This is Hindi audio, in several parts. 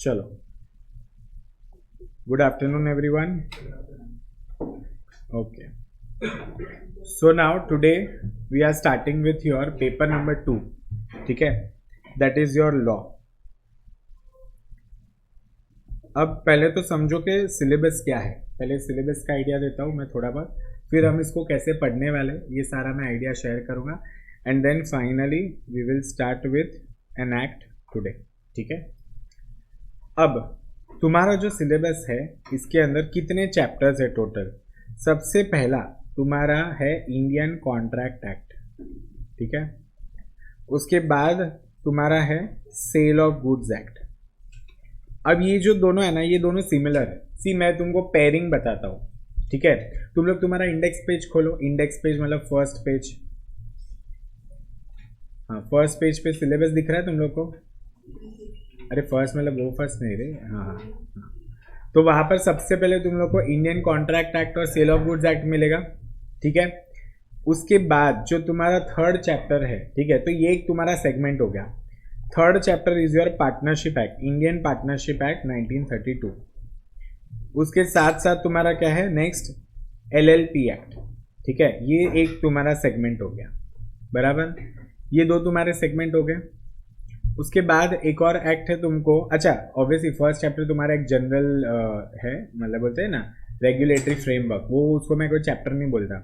चलो, good afternoon everyone. Okay. So now today we are starting with your paper number 2. ठीक है, that is your law. अब पहले तो समझो कि सिलेबस क्या है. पहले सिलेबस का आइडिया देता हूँ मैं थोड़ा बहुत, फिर हम इसको कैसे पढ़ने वाले ये सारा मैं आइडिया शेयर करूँगा, and then finally we will start with an act today. ठीक है, अब तुम्हारा जो सिलेबस है इसके अंदर कितने चैप्टर्स है टोटल. सबसे पहला तुम्हारा है इंडियन कॉन्ट्रैक्ट एक्ट. ठीक है, उसके बाद तुम्हारा है सेल ऑफ गुड्स एक्ट. अब ये जो दोनों है ना, ये दोनों सिमिलर है. सी मैं तुमको पेयरिंग बताता हूँ. ठीक है, तुम लोग तुम्हारा इंडेक्स पेज खोलो. इंडेक्स पेज मतलब फर्स्ट पेज. हाँ, फर्स्ट पेज पे सिलेबस दिख रहा है तुम लोग को. अरे फर्स्ट मतलब वो फर्स्ट नहीं रे. हाँ हाँ हाँ. तो वहां पर सबसे पहले तुम लोग को इंडियन कॉन्ट्रैक्ट एक्ट और सेल ऑफ गुड्स एक्ट मिलेगा. ठीक है, उसके बाद जो तुम्हारा थर्ड चैप्टर है, ठीक है, तो ये एक तुम्हारा सेगमेंट हो गया. Third chapter is your partnership act, Indian partnership act 1932. उसके साथ साथ तुम्हारा क्या है नेक्स्ट, LLP एक्ट. ठीक है, ये एक तुम्हारा सेगमेंट हो गया. बराबर, ये दो तुम्हारे सेगमेंट हो गए. उसके बाद एक और एक्ट है तुमको. अच्छा, ऑब्वियसली फर्स्ट चैप्टर तुम्हारा एक जनरल है, मतलब बोलते हैं ना रेगुलेटरी फ्रेमवर्क, वो उसको मैं कोई चैप्टर नहीं बोलता.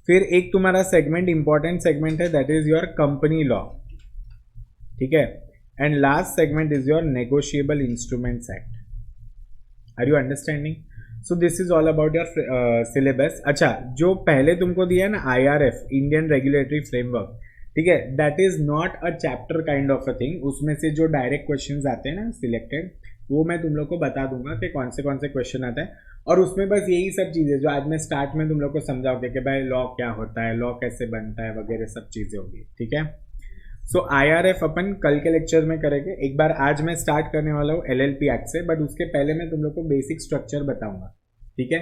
फिर एक तुम्हारा सेगमेंट, इंपॉर्टेंट सेगमेंट है, that is your company law. ठीक है, and last segment is your negotiable instruments act. Are you understanding? So this is all about your syllabus. अच्छा, जो पहले तुमको दिया है ना IRF, इंडियन रेगुलेटरी फ्रेमवर्क, ठीक है, that is not a chapter kind of a thing. उसमें से जो डायरेक्ट क्वेश्चंस आते हैं ना सिलेक्टेड, वो मैं तुम लोग को बता दूंगा कि कौन से क्वेश्चन आता है. और उसमें बस यही सब चीज़ें जो आज मैं स्टार्ट में तुम लोग को समझाओगे कि भाई लॉ क्या होता है, लॉ कैसे बनता है, वगैरह सब चीज़ें होगी. ठीक है, सो IRF अपन कल के लेक्चर में करेंगे. एक बार आज मैं स्टार्ट करने वाला हूँ LLP एक्ट से, बट उसके पहले मैं तुम लोग को बेसिक स्ट्रक्चर बताऊंगा. ठीक है,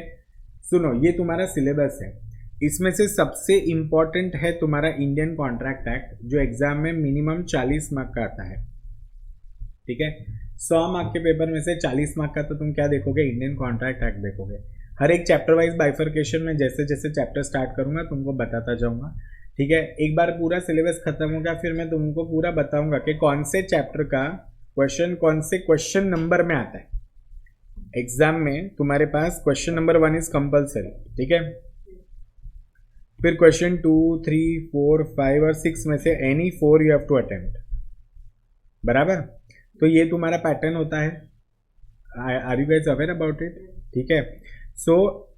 सुनो, ये तुम्हारा सिलेबस है. इसमें से सबसे इंपॉर्टेंट है तुम्हारा इंडियन कॉन्ट्रैक्ट एक्ट, जो एग्जाम में मिनिमम 40 मार्क का आता है. ठीक है, 100 मार्क के पेपर में से 40 मार्क का तो तुम क्या देखोगे, इंडियन कॉन्ट्रैक्ट एक्ट देखोगे. हर एक चैप्टर वाइज बाइफर्केशन में जैसे जैसे चैप्टर स्टार्ट करूंगा तुमको बताता जाऊंगा. ठीक है, एक बार पूरा सिलेबस खत्म हो गया फिर मैं तुमको पूरा बताऊंगा कि कौन से चैप्टर का क्वेश्चन कौन से क्वेश्चन नंबर में आता है. एग्जाम में तुम्हारे पास क्वेश्चन नंबर 1 इज कंपल्सरी. ठीक है, फिर क्वेश्चन 2, 3, 4, 5 और 6 में से any 4 you have to attempt. बराबर, तो ये तुम्हारा पैटर्न होता है. Are you guys aware about it? ठीक है, सो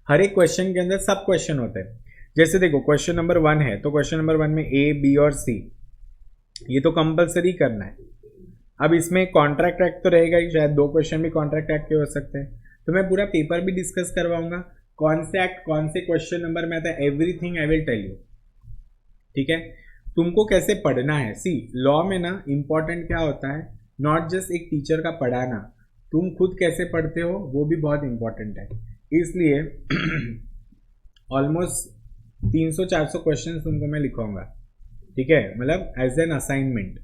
हर एक क्वेश्चन के अंदर सब क्वेश्चन होते हैं. जैसे देखो क्वेश्चन नंबर 1 है, तो क्वेश्चन नंबर 1 में A, B और C ये तो कंपल्सरी करना है. अब इसमें कॉन्ट्रैक्ट एक्ट तो रहेगा ही, शायद 2 क्वेश्चन भी कॉन्ट्रैक्ट एक्ट के हो सकते हैं. तो मैं पूरा पेपर भी डिस्कस करवाऊंगा, कौन से एक्ट कौन से क्वेश्चन नंबर में आता है, everything I will tell you. ठीक है, तुमको कैसे पढ़ना है. सी लॉ में ना इंपॉर्टेंट क्या होता है, नॉट जस्ट एक टीचर का पढ़ाना, तुम खुद कैसे पढ़ते हो वो भी बहुत इंपॉर्टेंट है. इसलिए ऑलमोस्ट 300-400 क्वेश्चन तुमको मैं लिखवाऊंगा. ठीक है, मतलब एज एन असाइनमेंट.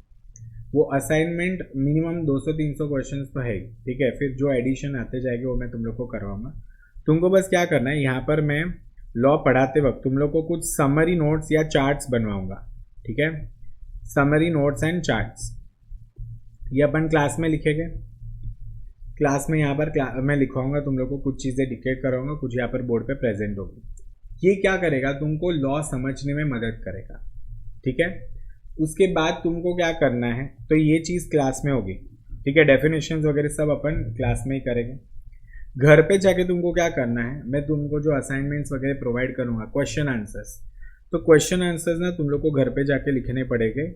वो असाइनमेंट मिनिमम 200-300 क्वेश्चन तो है. ठीक है, फिर जो एडिशन आते जाएंगे वो मैं तुम लोग को करवाऊंगा. तुमको बस क्या करना है, यहाँ पर मैं लॉ पढ़ाते वक्त तुम लोग को कुछ समरी नोट्स या चार्ट्स बनवाऊंगा. ठीक है, समरी नोट्स एंड चार्ट्स ये अपन क्लास में लिखेंगे. क्लास में यहाँ पर मैं लिखवाऊंगा तुम लोग को, कुछ चीज़ें डिक्टेट कराऊंगा, कुछ यहाँ पर बोर्ड पे प्रेजेंट होगी. ये क्या करेगा, तुमको लॉ समझने में मदद करेगा. ठीक है, उसके बाद तुमको क्या करना है, तो ये चीज़ क्लास में होगी. ठीक है, डेफिनेशंस वगैरह सब अपन क्लास में ही करेंगे. घर पे जाके तुमको क्या करना है, मैं तुमको जो असाइनमेंट्स वगैरह प्रोवाइड करूँगा, क्वेश्चन आंसर्स, तो क्वेश्चन आंसर्स ना तुम लोग को घर पे जाके लिखने पड़ेंगे.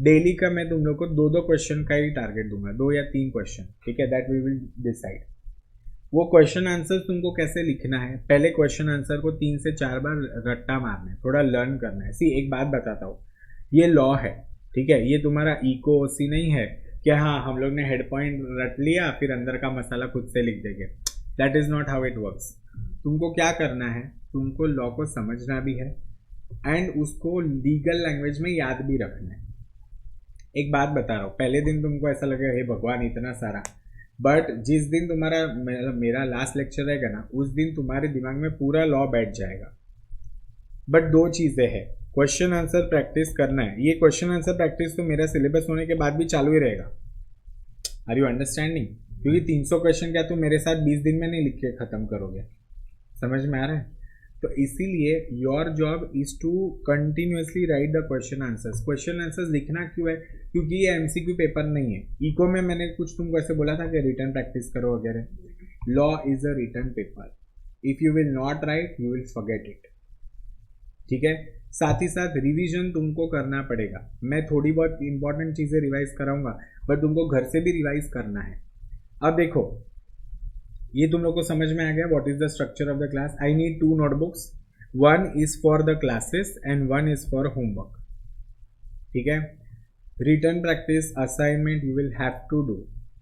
डेली का मैं तुम लोग को 2-2 क्वेश्चन का ही टारगेट दूंगा, 2 या 3 क्वेश्चन. ठीक है, दैट वी विल डिसाइड. वो क्वेश्चन आंसर तुमको कैसे लिखना है, पहले क्वेश्चन आंसर को 3 से 4 बार रट्टा मारना है, थोड़ा लर्न करना है. सी एक बात बताता हूँ, ये लॉ है. ठीक है, ये तुम्हारा इको OC नहीं है कि हाँ हम लोग ने हेड पॉइंट रट लिया फिर अंदर का मसाला खुद से लिख देंगे. That is not how it works. तुमको क्या करना है, तुमको लॉ को समझना भी है एंड उसको लीगल लैंग्वेज में याद भी रखना है. एक बात बता रहा हूँ, पहले दिन तुमको ऐसा लगेगा हे भगवान इतना सारा, बट जिस दिन तुम्हारा मेरा लास्ट लेक्चर रहेगा ना, उस दिन तुम्हारे दिमाग में पूरा लॉ बैठ जाएगा। बट दो चीज़ें हैं, क्वेश्चन आंसर प्रैक्टिस करना है। ये क्वेश्चन आंसर प्रैक्टिस तो मेरा सिलेबस होने के बाद भी चालू ही रहेगा। Are you understanding? क्योंकि 300 क्वेश्चन क्या तुम मेरे साथ 20 दिन में नहीं लिख के ख़त्म करोगे, समझ में आ रहा है? तो इसीलिए your job is to continuously write the question answers. Question answers लिखना क्यों है? क्योंकि ये एमसीक्यू पेपर नहीं है। इको में मैंने कुछ तुमको ऐसे बोला था कि रिटर्न प्रैक्टिस करो वगैरह। Law is a return paper, if you will not right you will forget it, ठीक है? साथ ही साथ रिवीजन तुमको करना पड़ेगा। मैं थोड़ी बहुत इंपॉर्टेंट चीज़ें रिवाइज कराऊंगा, बट तुमको घर से भी रिवाइज करना है। अब देखो, ये तुम लोग को समझ में आ गया what is the structure of the class. I need 2 notebooks, 1 is for the classes and 1 is for homework, ठीक है? Return practice assignment you will have to do,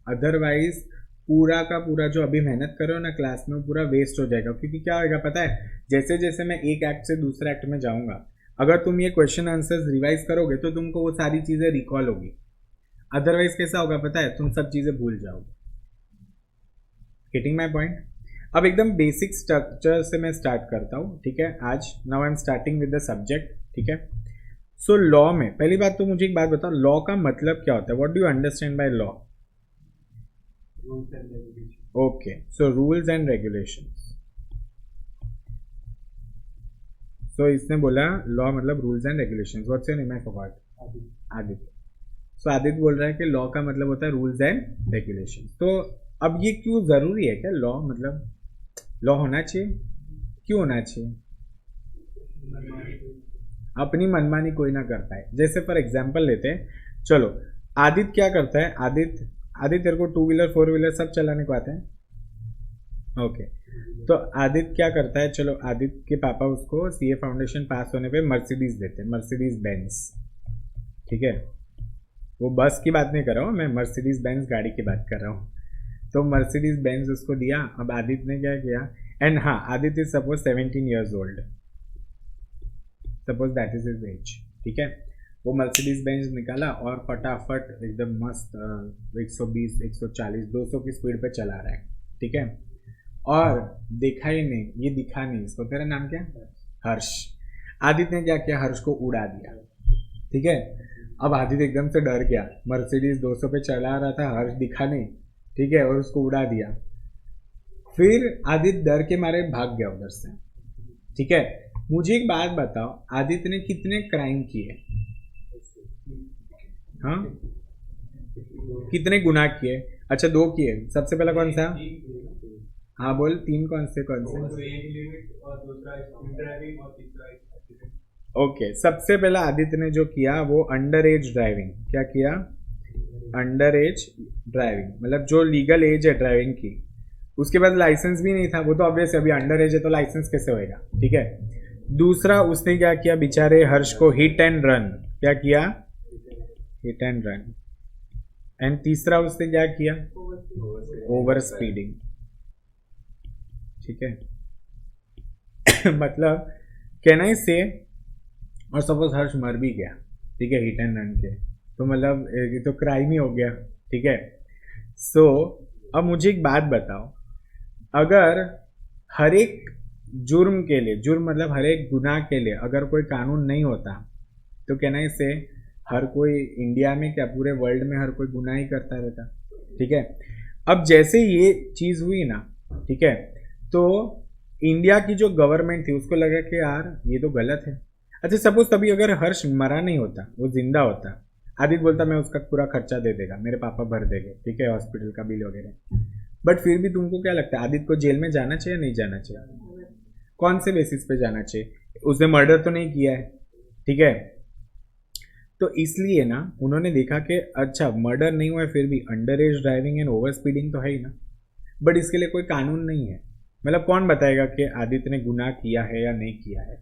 otherwise पूरा का पूरा जो अभी मेहनत कर रहे हो ना क्लास में, पूरा वेस्ट हो जाएगा। क्योंकि क्या होगा पता है, जैसे जैसे मैं एक एक्ट से दूसरे एक्ट में जाऊंगा, अगर तुम ये क्वेश्चन आंसर्स रिवाइज करोगे तो तुमको वो सारी चीज़ें रिकॉल होगी। अदरवाइज कैसा होगा पता है, तुम सब चीज़ें भूल जाओगे। Getting my point? अब एकदम बेसिक स्ट्रक्चर से मैं स्टार्ट करता हूँ, ठीक है? आज now I am starting with the subject, ठीक है? सो लॉ में पहली बात तो मुझे एक बात बताओ, लॉ का मतलब क्या होता है? What do you understand by law? Okay, so rules and regulations. So इसने बोला लॉ मतलब rules and regulations. What's your name? I forgot. Aditya. So Aditya बोल रहा है कि लॉ का मतलब होता है रूल्स एंड रेगुलेशंस। तो अब ये क्यों ज़रूरी है? क्या लॉ मतलब लॉ होना चाहिए? क्यों होना चाहिए? अपनी मनमानी कोई ना कर पाए। जैसे फॉर एग्जांपल लेते हैं, चलो आदित्य क्या करता है? आदित्य तेरे को 2 व्हीलर 4 व्हीलर सब चलाने को आते हैं? ओके, तो आदित्य क्या करता है? चलो आदित्य के पापा उसको सीए फाउंडेशन पास होने पे मर्सिडीज देते हैं, मर्सिडीज बेंज, ठीक है? वो बस की बात नहीं कर रहा हूँ मैं, मर्सिडीज बेंज गाड़ी की बात कर रहा हूँ। तो मर्सिडीज बेंज उसको दिया। अब आदित्य ने क्या किया? एंड हाँ, Aditya suppose 17 years old, suppose that is his age, ठीक है? वो मर्सिडीज बेंज निकाला और फटाफट एकदम मस्त 120 140 200 की स्पीड पे चला रहा है, ठीक है? और देखा ही नहीं, ये दिखा नहीं इसको। तेरा नाम क्या? हर्ष। आदित्य ने क्या किया? हर्ष को उड़ा दिया, ठीक है? अब आदित्य एकदम से डर गया, मर्सिडीज 200 पे चला रहा था, हर्ष दिखा नहीं, ठीक है? और उसको उड़ा दिया। फिर आदित्य डर के मारे भाग गया उधर से, ठीक है? मुझे एक बात बताओ, आदित्य ने कितने क्राइम किए? हाँ, कितने गुनाह किए? अच्छा 2 किए। सबसे पहला कौन सा? हाँ बोल, 3 कौन से? ओके, सबसे पहला आदित्य ने जो किया वो अंडर एज ड्राइविंग। क्या किया? अंडर एज ड्राइविंग, मतलब जो लीगल एज है ड्राइविंग की, उसके बाद लाइसेंस भी नहीं था। वो तो ऑब्वियस अभी अंडर एज है तो लाइसेंस कैसे होएगा, ठीक है? दूसरा उसने क्या किया? बेचारे हर्ष को हिट एंड रन। क्या किया? Hit and run. एंड तीसरा उसने क्या किया? ओवर स्पीडिंग, ठीक है? मतलब कैन आई से, और सपोज हर्ष मर भी गया, ठीक है, हिट एंड रन के, तो मतलब ये तो क्राइम ही हो गया, ठीक है? सो अब मुझे एक बात बताओ, अगर हर एक जुर्म के लिए, जुर्म मतलब हर एक गुनाह के लिए अगर कोई कानून नहीं होता, तो कहना इससे हर कोई इंडिया में क्या पूरे वर्ल्ड में हर कोई गुनाह ही करता रहता, ठीक है? अब जैसे ये चीज़ हुई ना, ठीक है, तो इंडिया की जो गवर्नमेंट थी उसको लगा कि यार ये तो गलत है। अच्छा सपोज तभी अगर हर्ष मरा नहीं होता, वो जिंदा होता, आदित्य बोलता मैं उसका पूरा खर्चा दे देगा, मेरे पापा भर देंगे, ठीक है, हॉस्पिटल का बिल वगैरह, बट फिर भी तुमको क्या लगता है आदित्य को जेल में जाना चाहिए नहीं जाना चाहिए? कौन से बेसिस पे जाना चाहिए? उसने मर्डर तो नहीं किया है, ठीक है? तो इसलिए ना उन्होंने देखा कि अच्छा मर्डर नहीं हुआ है, फिर भी under as driving and over speeding तो है ही ना, बट इसके लिए कोई कानून नहीं है। मतलब कौन बताएगा कि आदित्य ने गुनाह किया है या नहीं किया है?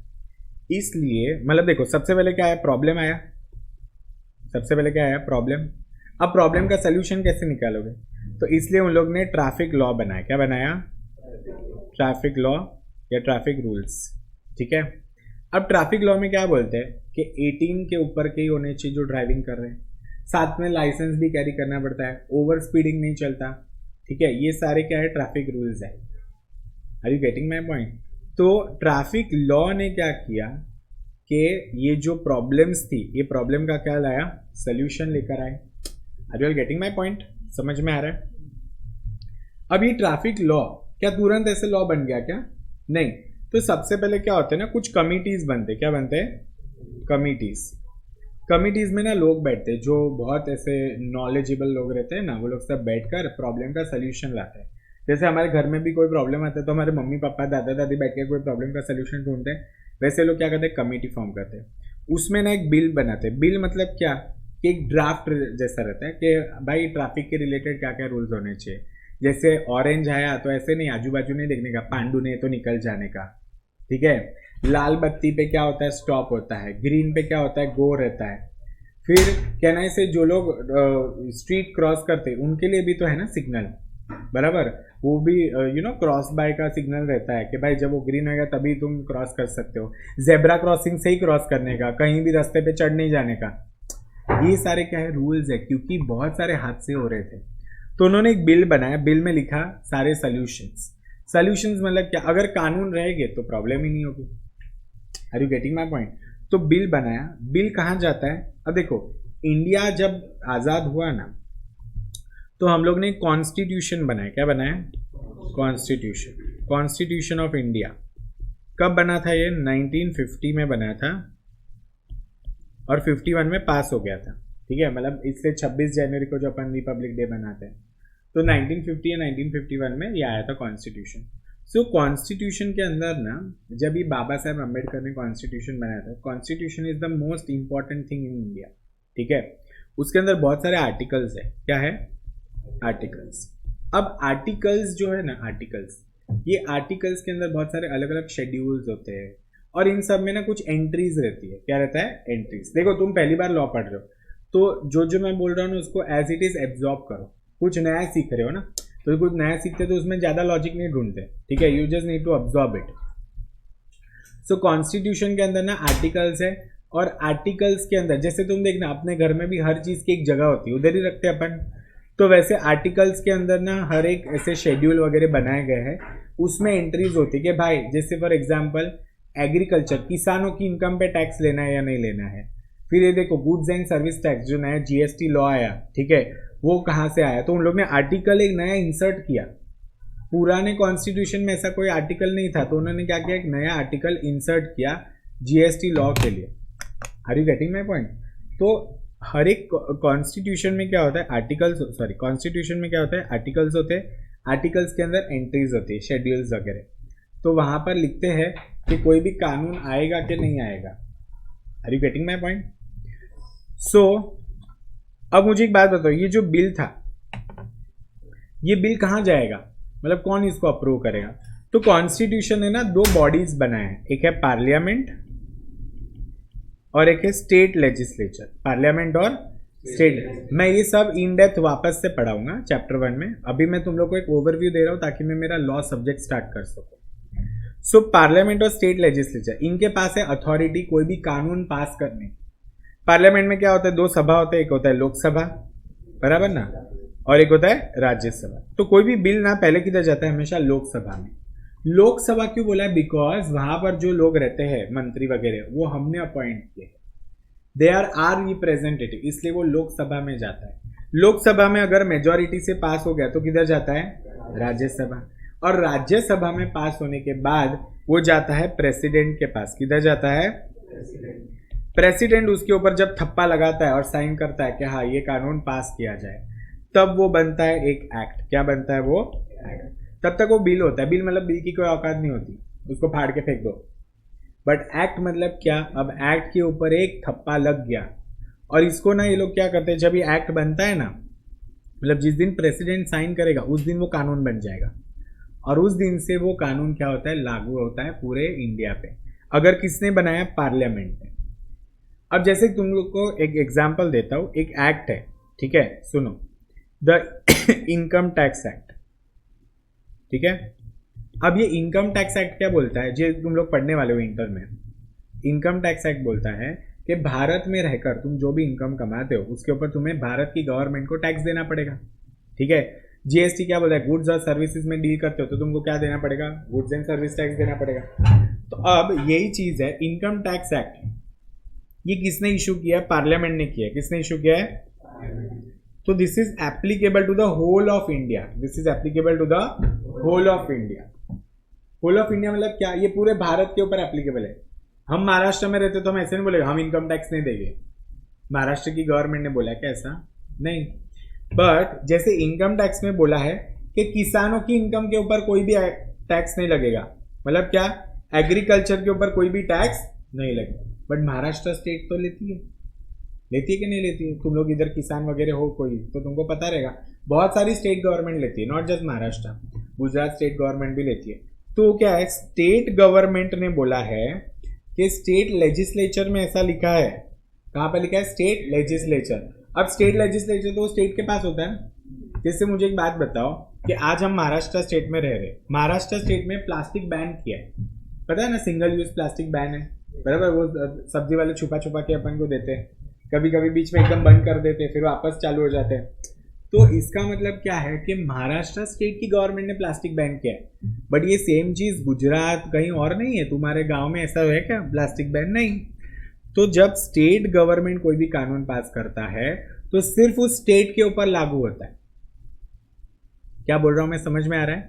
इसलिए मतलब देखो, सबसे पहले क्या आया? प्रॉब्लम आया। सबसे पहले क्या आया? प्रॉब्लम। अब प्रॉब्लम का सोल्यूशन कैसे निकालोगे? तो इसलिए उन लोग ने ट्रैफिक लॉ बनाया। क्या बनाया? ट्रैफिक लॉ या ट्रैफिक रूल्स, ठीक है? अब ट्रैफिक लॉ में क्या बोलते हैं कि 18 के ऊपर के ही होने चाहिए जो ड्राइविंग कर रहे हैं। साथ में लाइसेंस भी कैरी करना पड़ता है, ओवर स्पीडिंग नहीं चलता, ठीक है, ये सारे क्या है ट्रैफिक रूल्स है। Are you getting my point? तो ट्रैफिक लॉ ने क्या किया कि ये जो प्रॉब्लम्स थी, ये प्रॉब्लम का क्या लाया, सोल्यूशन लेकर आए। Are you getting my point? समझ में आ रहा है? अब ये ट्रैफिक लॉ क्या तुरंत ऐसे लॉ बन गया क्या? नहीं। तो सबसे पहले क्या होता है ना, कुछ कमिटीज बनते, क्या बनते हैं, कमिटीज। कमिटीज में ना लोग बैठते हैं जो बहुत ऐसे नॉलेजेबल लोग रहते हैं ना, वो लोग सब बैठकर प्रॉब्लम का सोल्यूशन लाते हैं। जैसे हमारे घर में भी कोई प्रॉब्लम आता है तो हमारे मम्मी पापा दादा दादी बैठ के कोई प्रॉब्लम का सोल्यूशन ढूंढते हैं, वैसे लोग क्या करते हैं, कमेटी फॉर्म करते हैं, उसमें ना एक बिल बनाते हैं। बिल मतलब क्या कि एक ड्राफ्ट जैसा रहता है कि भाई ट्रैफिक के रिलेटेड क्या क्या रूल्स होने चाहिए। जैसे ऑरेंज आया तो ऐसे नहीं आजू बाजू नहीं देखने का, पांडू ने तो निकल जाने का, ठीक है। लाल बत्ती पे क्या होता है, स्टॉप होता है। ग्रीन पे क्या होता है, गो रहता है। फिर कहना से जो लोग स्ट्रीट क्रॉस करते उनके लिए भी तो है ना सिग्नल, बराबर, वो भी क्रॉस बाय का सिग्नल रहता है कि भाई जब वो ग्रीन होगा तभी तुम क्रॉस कर सकते हो। जेब्रा क्रॉसिंग से ही क्रॉस करने का, कहीं भी रास्ते पे चढ़ नहीं जाने का। ये सारे क्या है, रूल्स है, क्योंकि बहुत सारे हादसे हो रहे थे। तो उन्होंने एक बिल बनाया, बिल में लिखा सारे सोल्यूशंस। सोल्यूशंस मतलब क्या, अगर कानून रहेंगे तो प्रॉब्लम ही नहीं होगी। Are you getting my point? तो बिल बनाया। बिल कहाँ जाता है? अब देखो, इंडिया जब आज़ाद हुआ ना तो हम लोग ने कॉन्स्टिट्यूशन बनाया। क्या बनाया? कॉन्स्टिट्यूशन। कॉन्स्टिट्यूशन ऑफ इंडिया कब बना था? ये 1950 में बना था और 51 में पास हो गया था, ठीक है। मतलब इससे 26 जनवरी को जो अपन रिपब्लिक डे मनाते हैं, तो 1950 या 1951 में ये आया था कॉन्स्टिट्यूशन। सो कॉन्स्टिट्यूशन के अंदर ना, जब ये बाबा साहेब अम्बेडकर ने कॉन्स्टिट्यूशन बनाया था, constitution is the most important thing in India, ठीक है। उसके अंदर बहुत सारे आर्टिकल्स है। क्या है? आर्टिकल्स। अब आर्टिकल्स जो है ना, आर्टिकल्स, ये आर्टिकल्स के अंदर बहुत सारे अलग अलग शेड्यूल्स होते हैं और इन सब में ना कुछ एंट्रीज रहती है। क्या रहता है? एंट्रीज। देखो तुम पहली बार लॉ पढ़ रहे हो तो जो मैं बोल रहा हूँ ना उसको एज इट इज एब्जॉर्ब करो। कुछ नया सीख रहे हो ना, तो कुछ नया सीखते तो उसमें ज्यादा लॉजिक नहीं ढूंढते, ठीक है। You just need to absorb it. So constitution के अंदर ना आर्टिकल्स है, और आर्टिकल्स के अंदर जैसे तुम देखना अपने घर में भी हर चीज की एक जगह होती है, उधर ही रखते हैं अपन। तो वैसे आर्टिकल्स के अंदर ना हर एक ऐसे शेड्यूल वगैरह बनाए गए हैं, उसमें एंट्रीज होती है कि भाई जैसे फॉर एग्जांपल एग्रीकल्चर, किसानों की इनकम पे टैक्स लेना है या नहीं लेना है। फिर ये देखो गुड्स एंड सर्विस टैक्स, जो नया जीएसटी लॉ आया, ठीक है, वो कहाँ से आया? तो उन लोग ने आर्टिकल एक नया इंसर्ट किया। पुराने कॉन्स्टिट्यूशन में ऐसा कोई आर्टिकल नहीं था, तो उन्होंने क्या किया, एक नया आर्टिकल इंसर्ट किया जीएसटी लॉ के लिए। Are you getting my point? तो हर एक कॉन्स्टिट्यूशन में क्या होता है, आर्टिकल्स, सॉरी कॉन्स्टिट्यूशन में क्या होता है, आर्टिकल्स होते हैं। आर्टिकल्स के अंदर एंट्रीज होती है, शेड्यूल्स वगैरह। तो वहां पर लिखते हैं कि कोई भी कानून आएगा कि नहीं आएगा। Are you getting my point? So अब मुझे एक बात बताओ, ये जो बिल था, ये बिल कहाँ जाएगा, मतलब कौन इसको अप्रूव करेगा? तो कॉन्स्टिट्यूशन ने ना दो बॉडीज बनाए हैं, एक है पार्लियामेंट और एक है स्टेट लेजिस्लेचर। पार्लियामेंट और स्टेट, मैं ये सब इन डेप्थ वापस से पढ़ाऊंगा चैप्टर 1 में। अभी मैं तुम लोग को एक ओवरव्यू दे रहा हूं ताकि मैं मेरा लॉ सब्जेक्ट स्टार्ट कर सकूं। सो पार्लियामेंट और स्टेट लेजिस्लेचर, इनके पास है अथॉरिटी कोई भी कानून पास करने। पार्लियामेंट में क्या होता है, दो सभा होते हैं, एक होता है लोकसभा, बराबर ना, और एक होता है राज्यसभा। तो कोई भी बिल ना पहले किधर जाता है, हमेशा लोकसभा में। लोकसभा क्यों बोला है? बिकॉज वहां पर जो लोग रहते हैं मंत्री वगैरह, वो हमने अपॉइंट किए, दे आर रिप्रेजेंटेटिव, इसलिए वो लोकसभा में जाता है। लोकसभा में अगर मेजॉरिटी से पास हो गया तो किधर जाता है? राज्यसभा। और राज्यसभा में पास होने के बाद वो जाता है प्रेसिडेंट के पास। किधर जाता है? प्रेसिडेंट उसके ऊपर जब थप्पा लगाता है और साइन करता है कि हाँ ये कानून पास किया जाए, तब वो बनता है एक एक्ट। क्या बनता है वो? एक्ट। तब तक वो बिल होता है। बिल मतलब बिल की कोई औकात नहीं होती, उसको फाड़ के फेंक दो। बट एक्ट मतलब क्या? अब एक्ट के ऊपर एक थप्पा लग गया, और इसको ना ये लोग क्या करते हैं, जब ये एक्ट बनता है ना, मतलब जिस दिन प्रेसिडेंट साइन करेगा उस दिन वो कानून बन जाएगा, और उस दिन से वो कानून क्या होता है, लागू होता है पूरे इंडिया पे। अगर किसने बनाया? पार्लियामेंट ने। अब जैसे तुम लोग को एक एग्जाम्पल देता हूं, एक एक्ट है, ठीक है, सुनो, द इनकम टैक्स एक्ट, ठीक है। अब ये इनकम टैक्स एक्ट क्या बोलता है, जो तुम लोग पढ़ने वाले हो इंटर में, इनकम टैक्स एक्ट बोलता है कि भारत में रहकर तुम जो भी इनकम कमाते हो उसके ऊपर तुम्हें भारत की गवर्नमेंट को टैक्स देना पड़ेगा, ठीक है। जीएसटी क्या बोलता है, गुड्स और सर्विसेज में डील करते हो तो तुमको क्या देना पड़ेगा, गुड्स एंड सर्विस टैक्स देना पड़ेगा। तो अब यही चीज है इनकम टैक्स एक्ट, ये किसने इशू किया है, पार्लियामेंट ने किया है। किसने इशू किया है, तो this is applicable to the whole of India, this is applicable to the whole of India. Whole of India मतलब क्या, ये पूरे भारत के ऊपर एप्लीकेबल है। हम महाराष्ट्र में रहते तो हम ऐसे नहीं बोलेंगे हम इनकम टैक्स नहीं देंगे, महाराष्ट्र की गवर्नमेंट ने बोला है क्या, ऐसा नहीं। बट जैसे इनकम टैक्स में बोला है कि किसानों की इनकम के ऊपर कोई भी टैक्स नहीं लगेगा, मतलब क्या, एग्रीकल्चर के ऊपर कोई भी टैक्स नहीं लगेगा। बट महाराष्ट्र स्टेट तो लेती है कि नहीं लेती है, तुम लोग इधर किसान वगैरह हो कोई तो तुमको पता रहेगा, बहुत सारी स्टेट गवर्नमेंट लेती है, not just Maharashtra, Gujarat state government भी लेती है। तो क्या है, स्टेट गवर्नमेंट ने बोला है कि स्टेट लेजिस्लेचर में ऐसा लिखा है, कहाँ पर लिखा है, स्टेट लेजिस्लेचर। अब स्टेट लेजिस्लेचर तो स्टेट के पास होता है। जैसे मुझे एक बात बताओ कि आज हम महाराष्ट्र स्टेट में रह रहे, महाराष्ट्र स्टेट में प्लास्टिक बैन किया है, पता है ना, सिंगल यूज प्लास्टिक बैन है, बराबर। वो सब्जी वाले छुपा छुपा के अपन को देते हैं, कभी कभी बीच में एकदम बंद कर देते हैं, फिर वापस चालू हो जाते हैं। तो इसका मतलब क्या है कि महाराष्ट्र स्टेट की गवर्नमेंट ने प्लास्टिक बैन किया है, बट ये सेम चीज गुजरात कहीं और नहीं है। तुम्हारे गांव में ऐसा है क्या प्लास्टिक बैन, नहीं। तो जब स्टेट गवर्नमेंट कोई भी कानून पास करता है तो सिर्फ उस स्टेट के ऊपर लागू होता है। क्या बोल रहा हूं मैं, समझ में आ रहा है?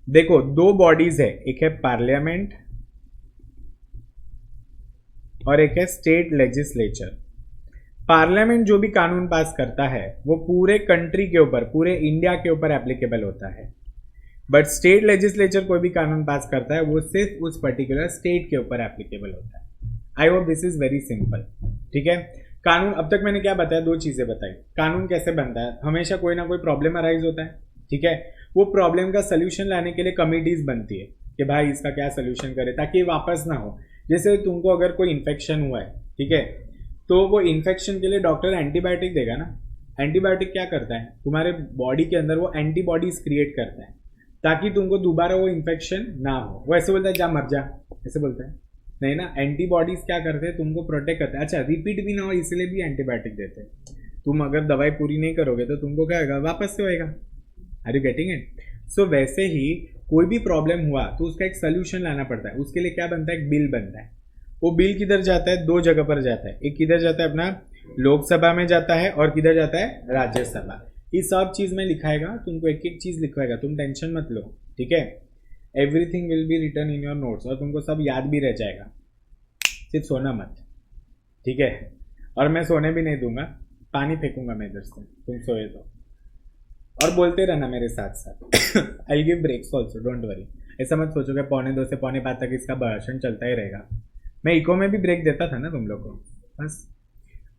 देखो, दो बॉडीज है, एक है पार्लियामेंट और एक है स्टेट लेजिस्लेचर। पार्लियामेंट जो भी कानून पास करता है वो पूरे कंट्री के ऊपर, पूरे इंडिया के ऊपर एप्लीकेबल होता है। बट स्टेट लेजिस्लेचर कोई भी कानून पास करता है वो सिर्फ उस पर्टिकुलर स्टेट के ऊपर एप्लीकेबल होता है। I hope this is very simple, ठीक है। कानून, अब तक मैंने क्या बताया, दो चीजें बताई। कानून कैसे बनता है, हमेशा कोई ना कोई प्रॉब्लम अराइज होता है, ठीक है। वो प्रॉब्लम का सोल्यूशन लाने के लिए कमिटीज बनती है कि भाई इसका क्या सोल्यूशन करे ताकि ये वापस ना हो। जैसे तुमको अगर कोई इन्फेक्शन हुआ है, ठीक है, तो वो इन्फेक्शन के लिए डॉक्टर एंटीबायोटिक देगा ना। एंटीबायोटिक क्या करता है, तुम्हारे बॉडी के अंदर वो एंटीबॉडीज क्रिएट करता है ताकि तुमको दोबारा वो इन्फेक्शन ना हो। वो ऐसे बोलता है जा मर जा, ऐसे बोलता है, नहीं ना। एंटीबॉडीज क्या करते हैं, तुमको प्रोटेक्ट करते हैं। अच्छा, रिपीट भी ना हो इसलिए भी एंटीबायोटिक देते हैं। तुम अगर दवाई पूरी नहीं करोगे तो तुमको क्या होगा, वापस से होएगा। Are you getting it? So वैसे ही कोई भी प्रॉब्लम हुआ तो उसका एक सोल्यूशन लाना पड़ता है। उसके लिए क्या बनता है, एक बिल बनता है। वो बिल किधर जाता है, दो जगह पर जाता है। एक किधर जाता है, अपना लोकसभा में जाता है, और किधर जाता है, राज्यसभा। ये सब चीज में लिखाएगा, तुमको एक एक चीज लिखवाएगा, तुम टेंशन मत लो, ठीक है। Everything will be written in your notes, और तुमको सब याद भी रह जाएगा। सिर्फ सोना मत, ठीक है। और मैं सोने भी नहीं दूंगा, पानी फेंकूंगा मैं इधर से, तुम सोए तो। और बोलते रहना मेरे साथ साथ। I give breaks also, don't worry. ऐसा मत सोचो कि 2:45 से 5:45 तक इसका भाषण चलता ही रहेगा। मैं इको में भी ब्रेक देता था ना तुम लोग को, बस।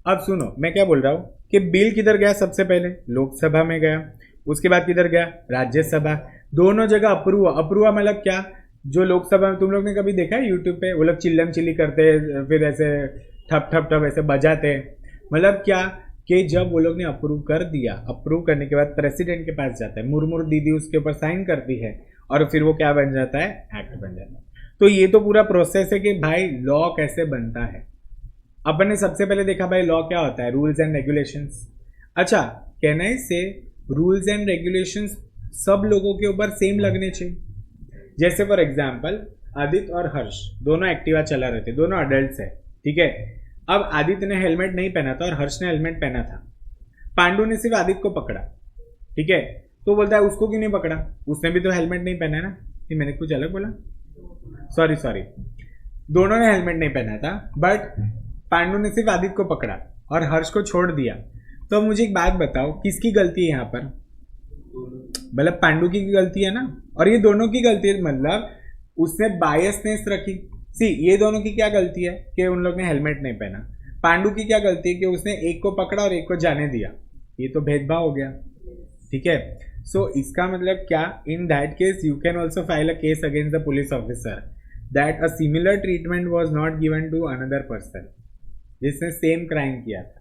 अब सुनो मैं क्या बोल रहा हूँ कि बिल किधर गया, सबसे पहले लोकसभा में गया, उसके बाद किधर गया, राज्यसभा। दोनों जगह अप्रूव। अप्रूव मतलब क्या, जो लोकसभा में तुम लोग ने कभी देखा है यूट्यूब पे, वो लोग चिल्लम चिल्ली करते हैं, फिर ऐसे ठप ठप ठप ऐसे बजाते हैं। मतलब क्या कि जब वो लोग ने अप्रूव कर दिया, अप्रूव करने के बाद प्रेसिडेंट के पास जाता है, मुर्मू दीदी उसके ऊपर साइन करती है, और फिर वो क्या बन जाता है, एक्ट बन जाता है। तो ये तो पूरा प्रोसेस है कि भाई लॉ कैसे बनता है। अपन ने सबसे पहले देखा भाई लॉ क्या होता है, रूल्स एंड रेगुलेशंस। अच्छा, कैन आई से रूल्स एंड रेगुलेशंस सब लोगों के ऊपर सेम लगने चाहिए। जैसे फॉर एग्जाम्पल आदित्य और हर्ष दोनों एक्टिवा चला रहे थे, दोनों अडल्ट्स है, ठीक है। अब आदित्य ने हेलमेट नहीं पहना था और हर्ष ने हेलमेट पहना था। पांडु ने सिर्फ आदित्य को पकड़ा, ठीक है। तो बोलता है उसको क्यों नहीं पकड़ा, उसने भी तो हेलमेट नहीं पहना है ना। कि मैंने कुछ अलग बोला, सॉरी, दोनों ने हेलमेट नहीं पहना था, बट पांडु ने सिर्फ आदित्य को पकड़ा और हर्ष को छोड़ दिया। तो मुझे एक बात बताओ, किसकी गलती है यहाँ पर? मतलब पांडु की गलती है ना, और ये दोनों की गलती है। मतलब उसने बायसनेस रखी। सी, ये दोनों की क्या गलती है कि उन लोग ने हेलमेट नहीं पहना। पांडु की क्या गलती है कि उसने एक को पकड़ा और एक को जाने दिया। ये तो भेदभाव हो गया, ठीक है। सो इसका मतलब क्या, in that case you can also file a case against the police officer that a similar treatment was not given to another person जिसने सेम क्राइम किया था।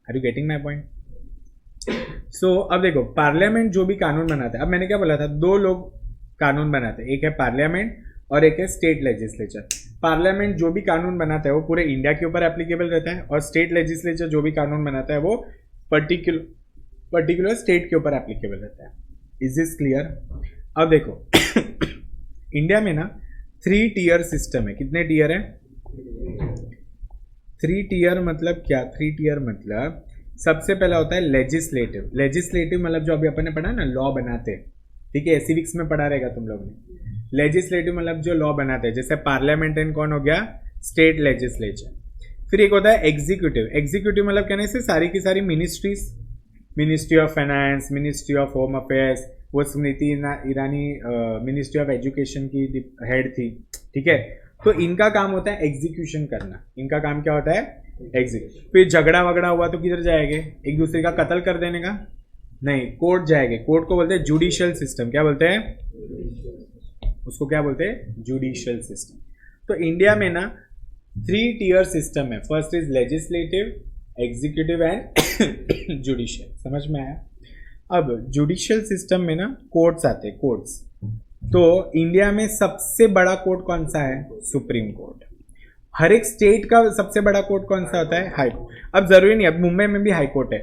Are you getting my point? So अब देखो, पार्लियामेंट जो भी कानून बनाता है, अब मैंने क्या बोला था, दो लोग कानून बनाते हैं, एक है पार्लियामेंट और एक है स्टेट लेजिस्लेचर। पार्लियामेंट जो भी कानून बनाता है वो पूरे इंडिया के ऊपर एप्लीकेबल रहता है, और स्टेट लेजिस्लेचर जो भी कानून बनाता है वो पर्टिकुलर स्टेट के ऊपर एप्लीकेबल रहता है। Is this clear? अब देखो इंडिया में ना 3 टीयर सिस्टम है। कितने टीयर है? 3 टीयर मतलब क्या? 3 टीयर मतलब सबसे पहला होता है लेजिस्लेटिव। लेजिस्लेटिव मतलब जो अभी अपन ने पढ़ा ना, लॉ बनाते, ठीक है, सिविक्स में पढ़ा रहेगा तुम लोग ने। लेजिस्लेटिव मतलब जो लॉ बनाते हैं, जैसे पार्लियामेंट एंड कौन हो गया? State legislature. फिर एक होता है एग्जीक्यूटिव। एग्जीक्यूटिव मतलब कहने से सारी की सारी ministries, ministry of finance, ministry of home affairs, वो Smriti Irani ministry of education की हेड थी, ठीक है। तो इनका काम होता है एग्जीक्यूशन करना। इनका काम क्या होता है? एग्जीक्यूशन। फिर झगड़ा वगड़ा हुआ तो किधर जाएंगे? एक दूसरे का कत्ल कर देने का? नहीं, कोर्ट जाएंगे। कोर्ट को बोलते हैं जुडिशियल सिस्टम। क्या बोलते हैं? उसको क्या बोलते हैं? Judicial system. तो इंडिया में ना 3 टीयर सिस्टम है। First is legislative, executive and judicial. समझ में आया? अब जुडिशियल सिस्टम में ना कोर्ट्स आते हैं, कोर्ट्स। तो इंडिया में सबसे बड़ा कोर्ट कौन सा है? Supreme court. हर एक स्टेट का सबसे बड़ा कोर्ट कौन सा होता है? High court. अब जरूरी नहीं, अब मुंबई में भी हाई कोर्ट है,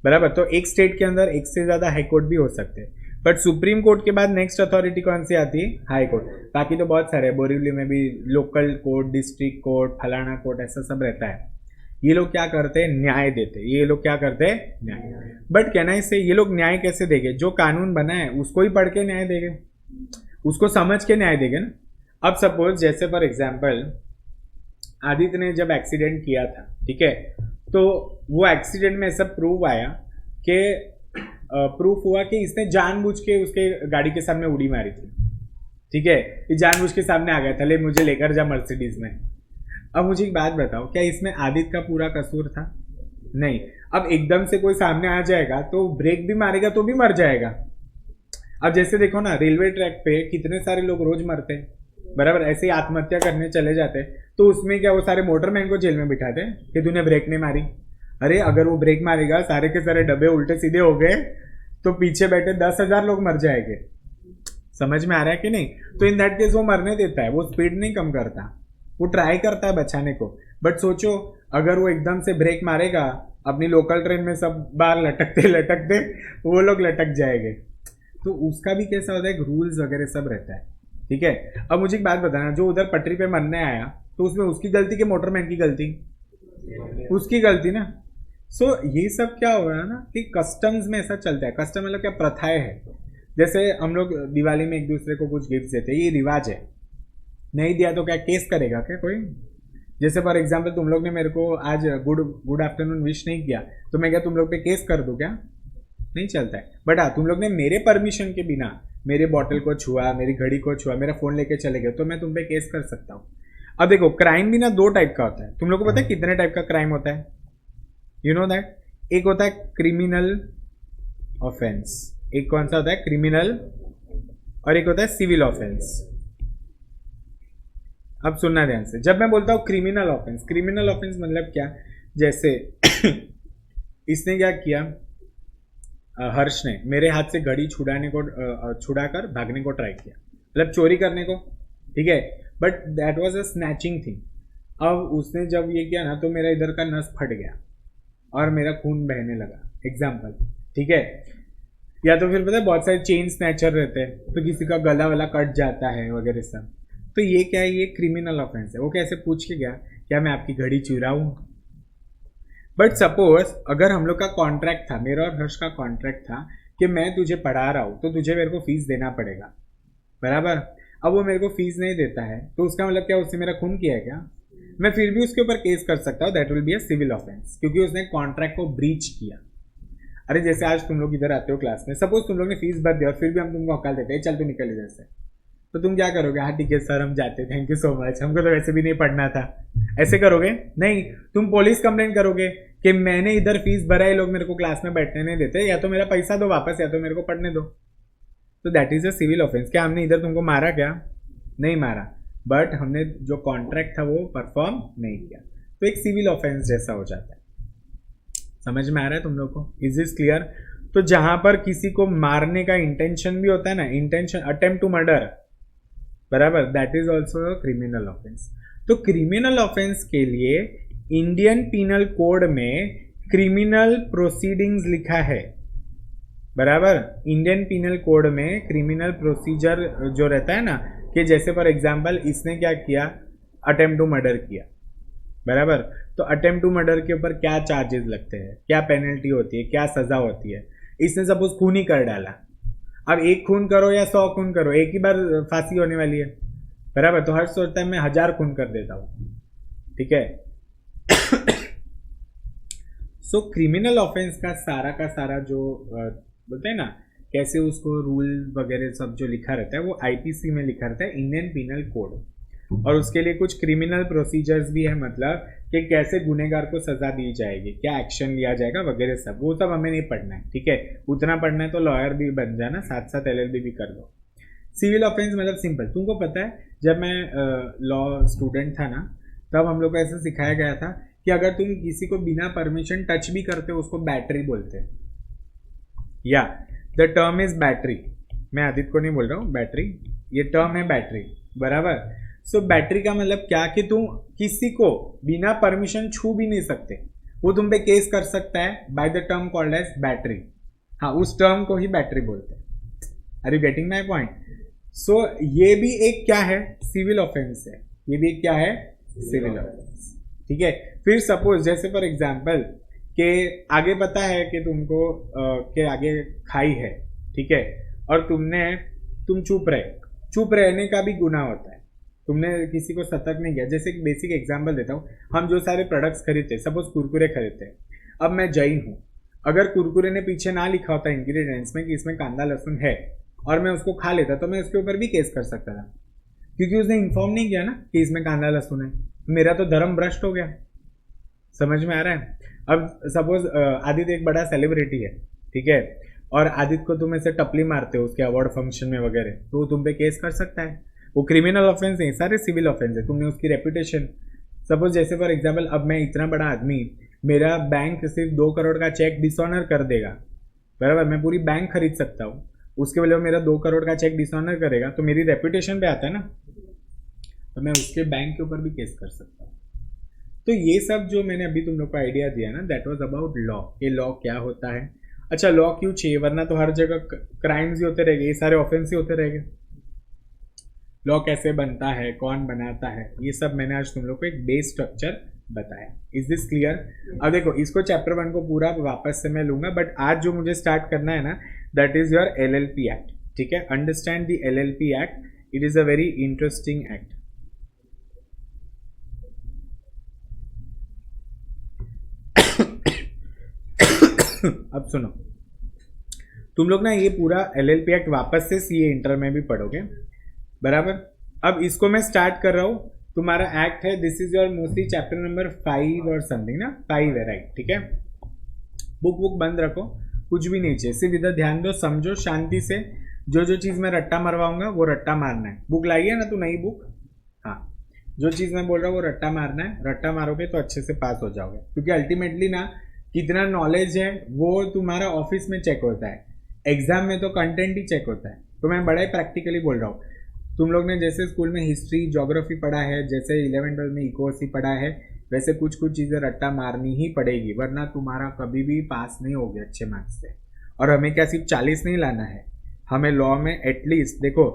बराबर, तो एक स्टेट के अंदर एक से ज्यादा हाई कोर्ट भी हो सकते हैं, बट सुप्रीम कोर्ट के बाद नेक्स्ट अथॉरिटी कौन सी आती है? High court. बाकी तो बहुत सारे, बोरीवली में भी लोकल कोर्ट, डिस्ट्रिक्ट कोर्ट, फलाना कोर्ट, ऐसा सब रहता है। ये लोग क्या करते हैं? न्याय देते हैं। ये लोग क्या करते हैं? न्याय। बट कहना इससे ये लोग न्याय कैसे देंगे? जो कानून बना है उसको ही पढ़ के न्याय देंगे, उसको समझ के न्याय देंगे ना। अब सपोज जैसे फॉर एग्जाम्पल आदित्य ने जब एक्सीडेंट किया था, ठीक है, तो वो एक्सीडेंट में ऐसा प्रूफ हुआ कि इसने जानबूझ के उसके गाड़ी के सामने उड़ी मारी थी, ठीक है, ये जानबूझ के सामने आ गया था, ले मुझे लेकर जा मर्सिडीज में। अब मुझे एक बात बताओ, क्या इसमें आदित्य का पूरा कसूर था? नहीं। अब एकदम से कोई सामने आ जाएगा तो ब्रेक भी मारेगा तो भी मर जाएगा। अब जैसे देखो ना, रेलवे ट्रैक पे कितने सारे लोग रोज मरते हैं, बराबर, ऐसे ही आत्महत्या करने चले जाते हैं, तो उसमें क्या वो सारे मोटरमैन को जेल में बिठाते हैं कि तूने ब्रेक नहीं मारी? अरे अगर वो ब्रेक मारेगा, सारे के सारे डब्बे उल्टे सीधे हो गए तो पीछे बैठे 10,000 लोग मर जाएंगे। समझ में आ रहा है कि नहीं? तो इन दैट केस वो मरने देता है, वो स्पीड नहीं कम करता, वो ट्राई करता है बचाने को। बट सोचो अगर वो एकदम से ब्रेक मारेगा, अपनी लोकल ट्रेन में सब बार लटकते लटकते वो लोग लटक जाएंगे। तो उसका भी कैसा होता है? रूल्स वगैरह सब रहता है, ठीक है। अब मुझे एक बात बताना, जो उधर पटरी पे मरने आया तो उसमें उसकी गलती कि मोटरमैन की गलती? उसकी गलती ना। सो ये सब क्या हो रहा है ना कि कस्टम्स में ऐसा चलता है। कस्टम मतलब क्या? प्रथाएं है। जैसे हम लोग दिवाली में एक दूसरे को कुछ गिफ्ट देते हैं, ये रिवाज है। नहीं दिया तो क्या केस करेगा क्या कोई? जैसे फॉर एग्जाम्पल तुम लोग ने मेरे को आज गुड आफ्टरनून विश नहीं किया तो मैं क्या तुम लोग पे केस कर दूं क्या? नहीं चलता है। बट हाँ, तुम लोग ने मेरे परमिशन के बिना मेरे बॉटल को छुआ, मेरी घड़ी को छुआ, मेरा फोन लेके चले गए तो मैं तुम पे केस कर सकता हूँ। अब देखो, क्राइम भी ना 2 टाइप का होता है। तुम लोग को पता है कितने टाइप का क्राइम होता है? You know that? एक होता है क्रिमिनल ऑफेंस, एक कौन सा होता है? क्रिमिनल, और एक होता है सिविल ऑफेंस। अब सुनना ध्यान से, जब मैं बोलता हूं क्रिमिनल ऑफेंस मतलब क्या? जैसे इसने क्या किया, हर्ष ने मेरे हाथ से घड़ी छुड़ाकर भागने को ट्राई किया, मतलब चोरी करने को, ठीक है, but that was a snatching thing. अब उसने जब ये किया ना तो मेरा इधर का नस फट गया और मेरा खून बहने लगा, एग्जाम्पल, ठीक है। या तो फिर पता है बहुत सारे चेन स्नैचर रहते हैं तो किसी का गला वाला कट जाता है वगैरह सब, तो ये क्या है? ये क्रिमिनल ऑफेंस है। वो कैसे पूछ के गया क्या मैं आपकी घड़ी चुराऊं? बट सपोज अगर हम लोग का कॉन्ट्रैक्ट था, मेरा और हर्ष का कॉन्ट्रैक्ट था कि मैं तुझे पढ़ा रहा हूं तो तुझे मेरे को फीस देना पड़ेगा, बराबर। अब वो मेरे को फीस नहीं देता है तो उसका मतलब क्या? उसने मेरा खून किया है क्या? मैं फिर भी उसके ऊपर केस कर सकता हूँ, that will be a civil offence, क्योंकि उसने कॉन्ट्रैक्ट को ब्रीच किया। अरे जैसे आज तुम लोग इधर आते हो क्लास में, सपोज तुम लोग ने फीस भर दी और फिर भी हम तुमको हकाल देते हैं चल तू निकल इधर से, तो तुम क्या करोगे? हाँ ठीक है सर हम जाते, थैंक यू सो मच, हमको तो वैसे भी नहीं पढ़ना था, ऐसे करोगे? नहीं, तुम पुलिस कंप्लेंट करोगे कि मैंने इधर फीस भरा है, लोग मेरे को क्लास में बैठने नहीं देते, या तो मेरा पैसा दो वापस या तो मेरे को पढ़ने दो। तो that is a civil offence. क्या हमने इधर तुमको मारा क्या? नहीं मारा, बट हमने जो कॉन्ट्रैक्ट था वो परफॉर्म नहीं किया, तो एक सिविल ऑफेंस जैसा हो जाता है। समझ में आ रहा है तुम लोग को? Is this clear? तो जहां पर किसी को मारने का इंटेंशन भी होता है ना, इंटेंशन, अटेम्प्ट टू मर्डर, बराबर, that is also criminal offence. तो क्रिमिनल ऑफेंस के लिए इंडियन पीनल कोड में क्रिमिनल प्रोसीडिंग्स लिखा है, बराबर। इंडियन पीनल कोड में क्रिमिनल प्रोसीजर जो रहता है ना, कि जैसे फॉर एग्जांपल इसने क्या किया, अटेम्प्ट टू मर्डर किया, बराबर। तो अटेम्प्ट टू मर्डर के ऊपर क्या चार्जेस लगते हैं, क्या पेनल्टी होती है, क्या सजा होती है। इसने सपोज खून ही कर डाला, अब 1 खून करो या 100 खून करो, एक ही बार फांसी होने वाली है, बराबर। तो हर सोचता है मैं 1000 खून कर देता हूं, ठीक है। सो क्रिमिनल ऑफेंस का सारा जो बोलते हैं ना, कैसे उसको रूल वगैरह सब जो लिखा रहता है वो आईपीसी में लिखा रहता है, इंडियन पीनल कोड। और उसके लिए कुछ क्रिमिनल प्रोसीजर्स भी है, मतलब कि कैसे गुनहगार को सजा दी जाएगी, क्या एक्शन लिया जाएगा वगैरह सब, वो सब हमें नहीं पढ़ना है, ठीक है। उतना पढ़ना है तो लॉयर भी बन जाना, साथ साथ एलएलबी भी कर लो। सिविल ऑफेंस मतलब सिंपल, तुमको पता है जब मैं लॉ स्टूडेंट था ना, तब हम लोग को ऐसा सिखाया गया था कि अगर तुम किसी को बिना परमिशन टच भी करते हो उसको बैटरी बोलते हैं, या द टर्म इज बैटरी। मैं आदित्य को नहीं बोल रहा हूँ, बैटरी ये टर्म है, बैटरी, बराबर। सो बैटरी का मतलब क्या कि तुम किसी को बिना परमिशन छू भी नहीं सकते, वो तुम पे केस कर सकता है by the term called as battery. हाँ, उस टर्म को ही बैटरी बोलते हैं। Are you getting my point? So ये भी एक क्या है, सिविल ऑफेंस है, ये भी एक क्या है, सिविल ऑफेंस, ठीक है। फिर सपोज जैसे फॉर एग्जाम्पल के आगे पता है कि तुमको के आगे खाई है, ठीक है, और तुम चुप रहने का भी गुनाह होता है, तुमने किसी को सतर्क नहीं किया। जैसे एक बेसिक एग्जांपल देता हूँ, हम जो सारे प्रोडक्ट्स खरीदते हैं, सपोज कुरकुरे खरीदते हैं, अब मैं जैन हूँ, अगर कुरकुरे ने पीछे ना लिखा होता इंग्रेडिएंट्स में कि इसमें कांदा लहसुन है और मैं उसको खा लेता, तो मैं उसके ऊपर भी केस कर सकता था, क्योंकि उसने इन्फॉर्म नहीं किया ना कि इसमें कांदा लहसुन है। मेरा तो धर्म भ्रष्ट हो गया, समझ में आ रहा है। अब सपोज आदित्य एक बड़ा सेलिब्रिटी है, ठीक है, और आदित्य को तुम ऐसे टपली मारते हो उसके अवार्ड फंक्शन में वगैरह, तो वो तुम पे केस कर सकता है। वो क्रिमिनल ऑफेंस है, सारे सिविल ऑफेंस है। तुमने उसकी रेपुटेशन, सपोज जैसे फॉर एग्जाम्पल अब मैं इतना बड़ा आदमी, मेरा बैंक सिर्फ 2 करोड़ का चेक डिसऑनर कर देगा, बराबर, मैं पूरी बैंक खरीद सकता हूँ, उसके बदले मेरा 2 करोड़ का चेक डिसऑनर करेगा, तो मेरी रेपुटेशन पे आता है ना, तो मैं उसके बैंक के ऊपर भी केस कर सकता हूँ। तो ये सब जो मैंने अभी तुम लोग को आइडिया दिया ना, दैट वाज अबाउट लॉ, ये लॉ क्या होता है। अच्छा, लॉ क्यों चाहिए, वरना तो हर जगह क्राइम्स ही होते रहेंगे, ये सारे ऑफेंस ही होते रहेंगे। लॉ कैसे बनता है, कौन बनाता है, ये सब मैंने आज तुम लोग को एक बेस स्ट्रक्चर बताया। Is this clear? अब देखो, इसको चैप्टर 1 को पूरा वापस से मैं लूंगा, बट आज जो मुझे स्टार्ट करना है ना, that is your LLP act, ठीक है। Understand the LLP act, it is a very interesting act. अब सुनो, तुम लोग ना ये पूरा LLP एक्ट वापस से CA इंटर में भी पढ़ोगे, बराबर। अब इसको मैं स्टार्ट कर रहा हूं, तुम्हारा एक्ट है, this is your mostly chapter number 5 और समथिंग ना, 5 है, राइट, ठीक है। बुक बंद रखो, कुछ भी नहीं चाहिए, सिर्फ इधर ध्यान दो, समझो शांति से। जो चीज मैं रट्टा मरवाऊंगा वो रट्टा मारना है। बुक लाई है ना तू, नई बुक? हाँ, जो चीज मैं बोल रहा हूँ वो रट्टा मारना है, रट्टा मारोगे तो अच्छे से पास हो जाओगे, क्योंकि अल्टीमेटली ना कितना नॉलेज है वो तुम्हारा ऑफिस में चेक होता है, एग्जाम में तो कंटेंट ही चेक होता है। तो मैं बड़ा ही प्रैक्टिकली बोल रहा हूँ। तुम लोग ने जैसे स्कूल में हिस्ट्री ज्योग्राफी पढ़ा है, जैसे 11th-12 में इकोसी पढ़ा है, वैसे कुछ चीज़ें रट्टा मारनी ही पड़ेगी, वरना तुम्हारा कभी भी पास नहीं होगे अच्छे मार्क्स से। और हमें क्या सिर्फ 40 नहीं लाना है, हमें लॉ में एटलीस्ट, देखो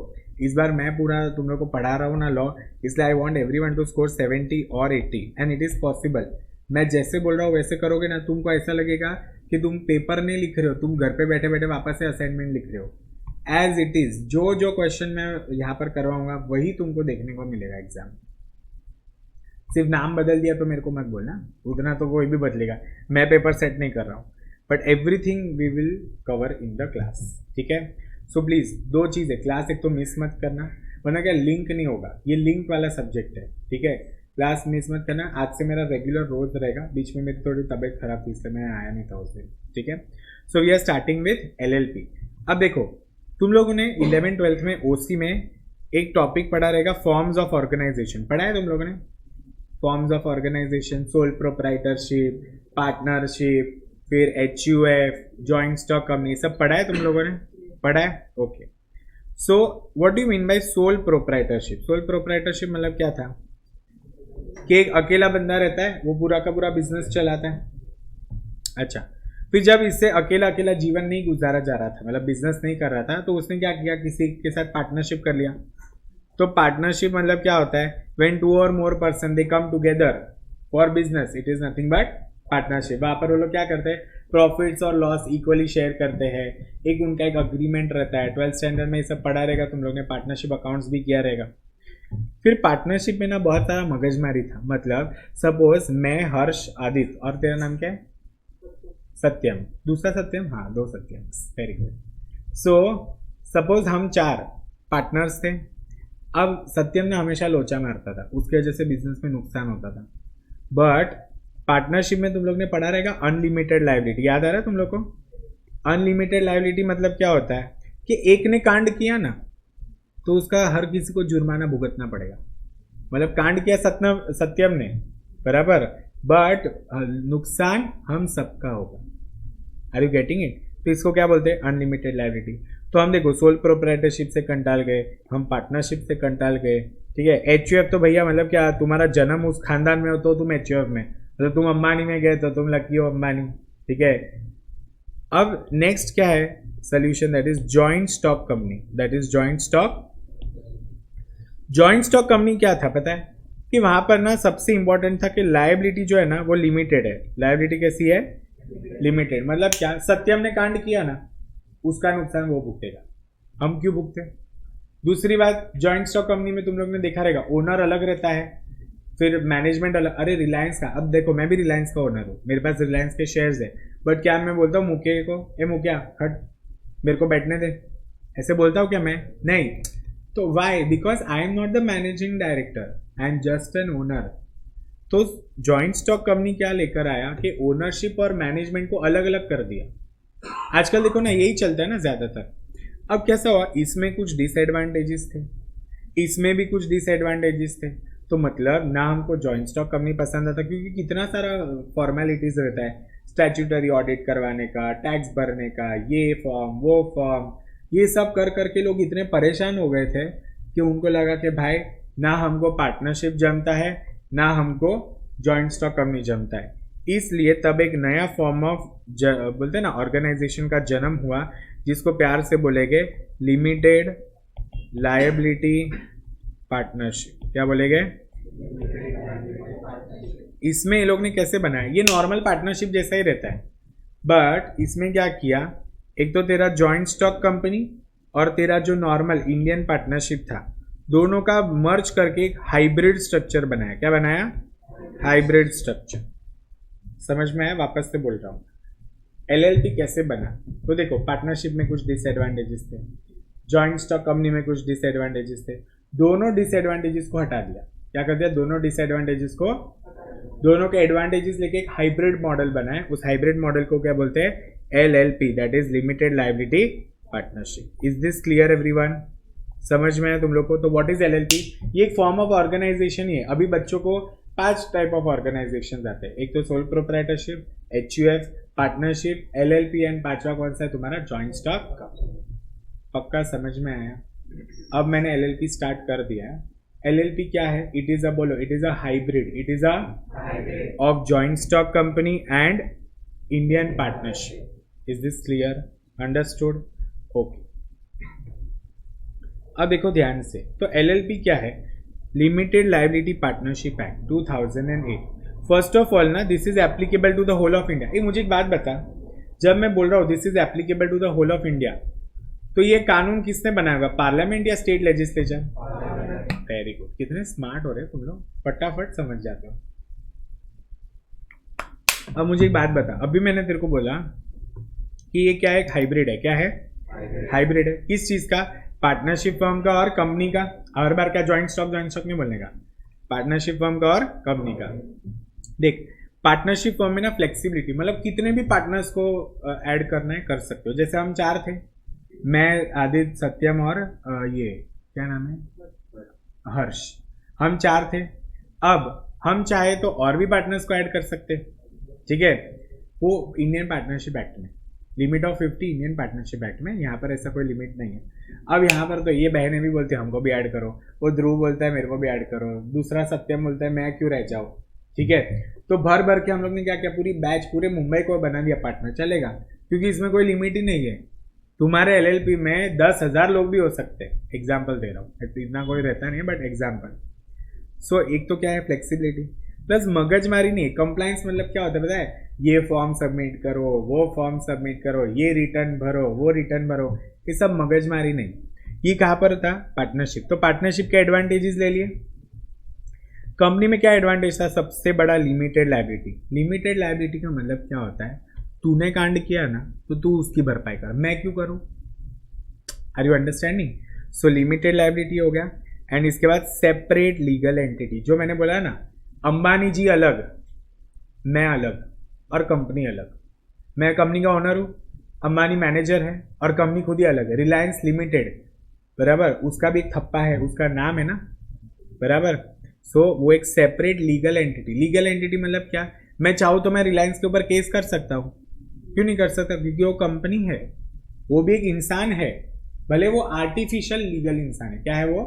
इस बार मैं पूरा तुम लोग को पढ़ा रहा हूँ ना लॉ, इसलिए I want everyone to score 70 और 80, एंड इट इज़ पॉसिबल। मैं जैसे बोल रहा हूँ वैसे करोगे ना, तुमको ऐसा लगेगा कि तुम पेपर नहीं लिख रहे हो, तुम घर पे बैठे बैठे वापस से असाइनमेंट लिख रहे हो। एज इट इज, जो क्वेश्चन मैं यहाँ पर करवाऊंगा वही तुमको देखने को मिलेगा एग्जाम। सिर्फ नाम बदल दिया तो मेरे को मत बोलना, उतना तो कोई भी बदलेगा, मैं पेपर सेट नहीं कर रहा हूँ, but everything we will cover in the class, ठीक है। सो प्लीज 2 चीज़ें, क्लास एक तो मिस मत करना, वरना क्या लिंक नहीं होगा, ये लिंक वाला सब्जेक्ट है, ठीक है। क्लास मिस मत करना। आज से मेरा रेगुलर रोज रहेगा, बीच में मेरी थोड़ी तबीयत खराब थी इसलिए मैं आया नहीं था उस दिन, ठीक है। So we are starting with LLP। अब देखो, तुम लोगों ने 11th-12th में OC में एक टॉपिक पढ़ा रहेगा, फॉर्म्स ऑफ ऑर्गेनाइजेशन, पढ़ा है तुम लोगों ने? Forms of organisation, sole proprietorship, partnership, फिर HUF, जॉइंट स्टॉक कंपनी, सब पढ़ा है तुम लोगों ने? पढ़ा है, okay. So what do you mean by sole proprietorship? Sole proprietorship मतलब क्या था? कि एक अकेला बंदा रहता है, वो पूरा का पूरा बिजनेस चलाता है। अच्छा, फिर जब इससे अकेला अकेला जीवन नहीं गुजारा जा रहा था, मतलब बिजनेस नहीं कर रहा था, तो उसने क्या किया, किसी के साथ पार्टनरशिप कर लिया। तो पार्टनरशिप मतलब क्या होता है, व्हेन 2 और more person they come together for business, it is nothing but partnership. वहां पर वो लोग क्या करते हैं, प्रॉफिट्स और लॉस इक्वली शेयर करते हैं। एक उनका एक अग्रीमेंट रहता है। 12th स्टैंडर्ड में ये सब पढ़ा रहेगा तुम लोग ने, पार्टनरशिप अकाउंट्स भी किया रहेगा। फिर पार्टनरशिप में ना बहुत सारा मगजमारी था। मतलब सपोज मैं, हर्ष, आदित्य और तेरा नाम क्या है, सत्यम, दूसरा सत्यम, हाँ 2 सत्यम, वेरी गुड। सो सपोज हम 4 पार्टनर्स थे। अब सत्यम ने हमेशा लोचा मारता था, उसकी वजह से बिजनेस में नुकसान होता था। बट पार्टनरशिप में तुम लोग ने पढ़ा रहेगा अनलिमिटेड लायबिलिटी, याद आ रहा है तुम लोग को? अनलिमिटेड लायबिलिटी मतलब क्या होता है कि एक ने कांड किया ना, तो उसका हर किसी को जुर्माना भुगतना पड़ेगा। मतलब कांड किया सत्यम ने, बराबर, बट नुकसान हम सबका होगा। Are you getting it? तो इसको क्या बोलते हैं, अनलिमिटेड लायबिलिटी। तो हम देखो सोल प्रोप्राइटरशिप से कंटाल गए, हम पार्टनरशिप से कंटाल गए, ठीक है। एचयूएफ तो भैया मतलब क्या, तुम्हारा जन्म उस खानदान में हो तो तुम एचयूएफ में, मतलब तुम अंबानी में गए तो तुम लकी हो अंबानी, ठीक है। अब नेक्स्ट क्या है solution, that is joint stock company. That is joint stock company क्या था पता है, कि वहां पर ना सबसे इंपॉर्टेंट था कि लायबिलिटी जो है ना वो लिमिटेड है। लायबिलिटी कैसी है, लिमिटेड। मतलब क्या, सत्यम ने कांड किया ना, उसका नुकसान वो भुगतेगा, हम क्यों भुगते। दूसरी बात, जॉइंट स्टॉक कंपनी में तुम लोग ने देखा रहेगा ओनर अलग रहता है, फिर मैनेजमेंट अलग। अरे रिलायंस का, अब देखो मैं भी रिलायंस का ओनर हूँ, मेरे पास रिलायंस के शेयर्स है, बट क्या मैं बोलता हूँ मुके को, ए मुखिया हट, मेरे को बैठने दे, ऐसे बोलता हूँ क्या मैं? नहीं। तो why? Because I am not the managing director, I am just an owner. तो जॉइंट स्टॉक कंपनी क्या लेकर आया कि ओनरशिप और मैनेजमेंट को अलग अलग कर दिया। आजकल देखो ना यही चलता है ना ज्यादातर। अब कैसा हुआ, इसमें कुछ डिसएडवांटेजेस थे, इसमें भी कुछ डिसएडवांटेजेस थे। तो मतलब ना हमको जॉइंट स्टॉक कंपनी पसंद आता, क्योंकि कितना सारा फॉर्मेलिटीज रहता है, स्टैट्यूटरी ऑडिट करवाने का, टैक्स भरने का, ये फॉर्म वो फॉर्म, ये सब कर करके लोग इतने परेशान हो गए थे कि उनको लगा कि भाई ना हमको पार्टनरशिप जमता है, ना हमको जॉइंट स्टॉक कंपनी जमता है। इसलिए तब एक नया फॉर्म ऑफ बोलते हैं ना ऑर्गेनाइजेशन का जन्म हुआ, जिसको प्यार से बोलेंगे लिमिटेड लायबिलिटी पार्टनरशिप। क्या बोलेंगे? इसमें ये लोग ने कैसे बनाया, ये नॉर्मल पार्टनरशिप जैसा ही रहता है, बट इसमें क्या किया, एक तो तेरा जॉइंट स्टॉक कंपनी और तेरा जो नॉर्मल इंडियन पार्टनरशिप था, दोनों का मर्ज करके एक हाइब्रिड स्ट्रक्चर बनाया। क्या बनाया? Hybrid structure. समझ में आया? वापस से बोल रहा हूं, एलएलपी कैसे बना। तो देखो पार्टनरशिप में कुछ डिसएडवांटेजेस थे, जॉइंट स्टॉक कंपनी में कुछ डिसएडवांटेजेस थे, दोनों डिसएडवांटेजेस को हटा दिया। क्या कर दिया? दोनों डिसएडवांटेजेस को, दोनों के एडवांटेजेस लेके एक हाइब्रिड मॉडल बनाए। उस हाइब्रिड मॉडल को क्या बोलते हैं? LLP, that is limited liability partnership. Is this clear everyone? समझ में आया तुम लोग को? तो व्हाट इज एलएलपी? ये एक फॉर्म ऑफ ऑर्गेनाइजेशन ही है। अभी बच्चों को 5 टाइप ऑफ ऑर्गेनाइजेशन आते हैं, एक तो sole proprietorship, HUF, partnership, LLP, and 5वां कौन सा है तुम्हारा? Joint stock. पक्का समझ में आया? अब मैंने एलएलपी स्टार्ट कर दिया है। एलएलपी क्या है? इट इज अ, बोलो, it is a hybrid, it is a of joint stock company and Indian partnership. Is this clear? Understood? Okay. अब देखो ध्यान से, तो एलएलपी क्या है? Limited liability partnership act 2008। First of all ना, this is applicable to the whole of India. मुझे एक बात बता, जब मैं बोल रहा हूँ this is applicable to the whole of India, तो ये कानून किसने बनाया होगा? पार्लियामेंट या स्टेट लेजिस्लेचर? वेरी गुड, कितने स्मार्ट हो रहे हो तुम लोग, फटाफट समझ जाते हो। अब मुझे एक बात बता, अभी मैंने तेरे को बोला कि ये क्या है? एक हाइब्रिड है। क्या है? हाइब्रिड है। किस चीज का? पार्टनरशिप फर्म का और कंपनी का। हर बार क्या जॉइंट स्टॉक नहीं बोलने का, पार्टनरशिप फर्म का और कंपनी का। देख, पार्टनरशिप फर्म में ना फ्लेक्सिबिलिटी, मतलब कितने भी पार्टनर्स को ऐड करना है कर सकते हो। जैसे हम 4 थे, मैं, आदित्य, सत्यम और ये क्या नाम है, हर्ष, हम 4 थे। अब हम चाहे तो और भी पार्टनर्स को ऐड कर सकते, ठीक है, वो इंडियन पार्टनरशिप एक्ट में। Limit of 50 Indian partnership act में, यहाँ पर ऐसा कोई लिमिट नहीं है। अब यहाँ पर तो ये बहनें भी बोलती है हमको भी ऐड करो, वो ध्रुव बोलता है मेरे को भी ऐड करो, दूसरा सत्यम बोलता है मैं क्यों रह जाऊँ, ठीक है। तो भर भर के हम लोग ने क्या किया, पूरी बैच पूरे मुंबई को बना दिया पार्टनर, चलेगा, क्योंकि इसमें कोई लिमिट ही नहीं है। तुम्हारे LLP में 10,000 लोग भी हो सकते हैं, एग्जाम्पल दे रहा हूँ, इतना कोई रहता नहीं बट एग्जाम्पल। सो एक तो क्या है फ्लेक्सिबिलिटी, प्लस मगजमारी नहीं। कंप्लायंस मतलब क्या होता है पता है, ये फॉर्म सबमिट करो, वो फॉर्म सबमिट करो, ये रिटर्न भरो, वो रिटर्न भरो, ये सब मगजमारी नहीं। ये कहाँ पर था, पार्टनरशिप। तो पार्टनरशिप के एडवांटेजेस ले लिए। कंपनी में क्या एडवांटेज था, सबसे बड़ा लिमिटेड लायबिलिटी। लिमिटेड लायबिलिटी का मतलब क्या होता है, तूने कांड किया ना तो तू उसकी भरपाई कर, मैं क्यों करूं। Are you understanding. So limited liability हो गया। एंड इसके बाद सेपरेट लीगल एंटिटी, जो मैंने बोला ना, अंबानी जी अलग, मैं अलग और कंपनी अलग। मैं कंपनी का ओनर हूं, अंबानी मैनेजर है और कंपनी खुद ही अलग है। रिलायंस लिमिटेड बराबर, उसका भी एक थप्पा है, उसका नाम है ना, बराबर। सो वो एक separate legal entity. Legal entity मतलब क्या, मैं चाहूँ तो मैं रिलायंस के ऊपर केस कर सकता हूँ, क्यों नहीं कर सकता, क्योंकि वो कंपनी है, वो भी एक इंसान है, भले वो आर्टिफिशियल लीगल इंसान है। क्या है वो,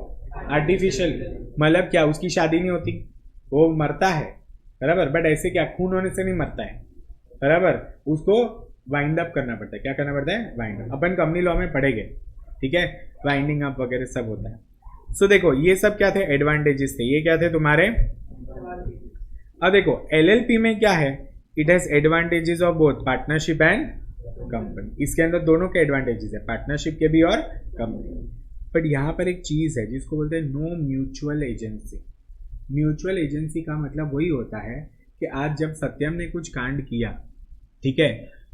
आर्टिफिशियल, मतलब क्या, उसकी शादी नहीं होती, वो मरता है, बराबर, बट ऐसे क्या, खून होने से नहीं मरता है, बराबर, उसको वाइंड अप करना पड़ता है। क्या करना पड़ता है, वाइंड अप। अपन कंपनी लॉ में पढ़ेंगे, ठीक है, वाइंडिंग अप वगैरह सब होता है। सो देखो ये सब क्या थे, एडवांटेजेस थे, ये क्या थे तुम्हारे। अब देखो LLP में क्या है, it has advantages of both partnership and company. इसके अंदर दोनों के एडवांटेजेस है, पार्टनरशिप के भी और कंपनी। बट यहाँ पर एक चीज है जिसको बोलते हैं no mutual agency. Mutual agency का मतलब वही होता है कि आज जब सत्यम ने कुछ कांड किया, ठीक है,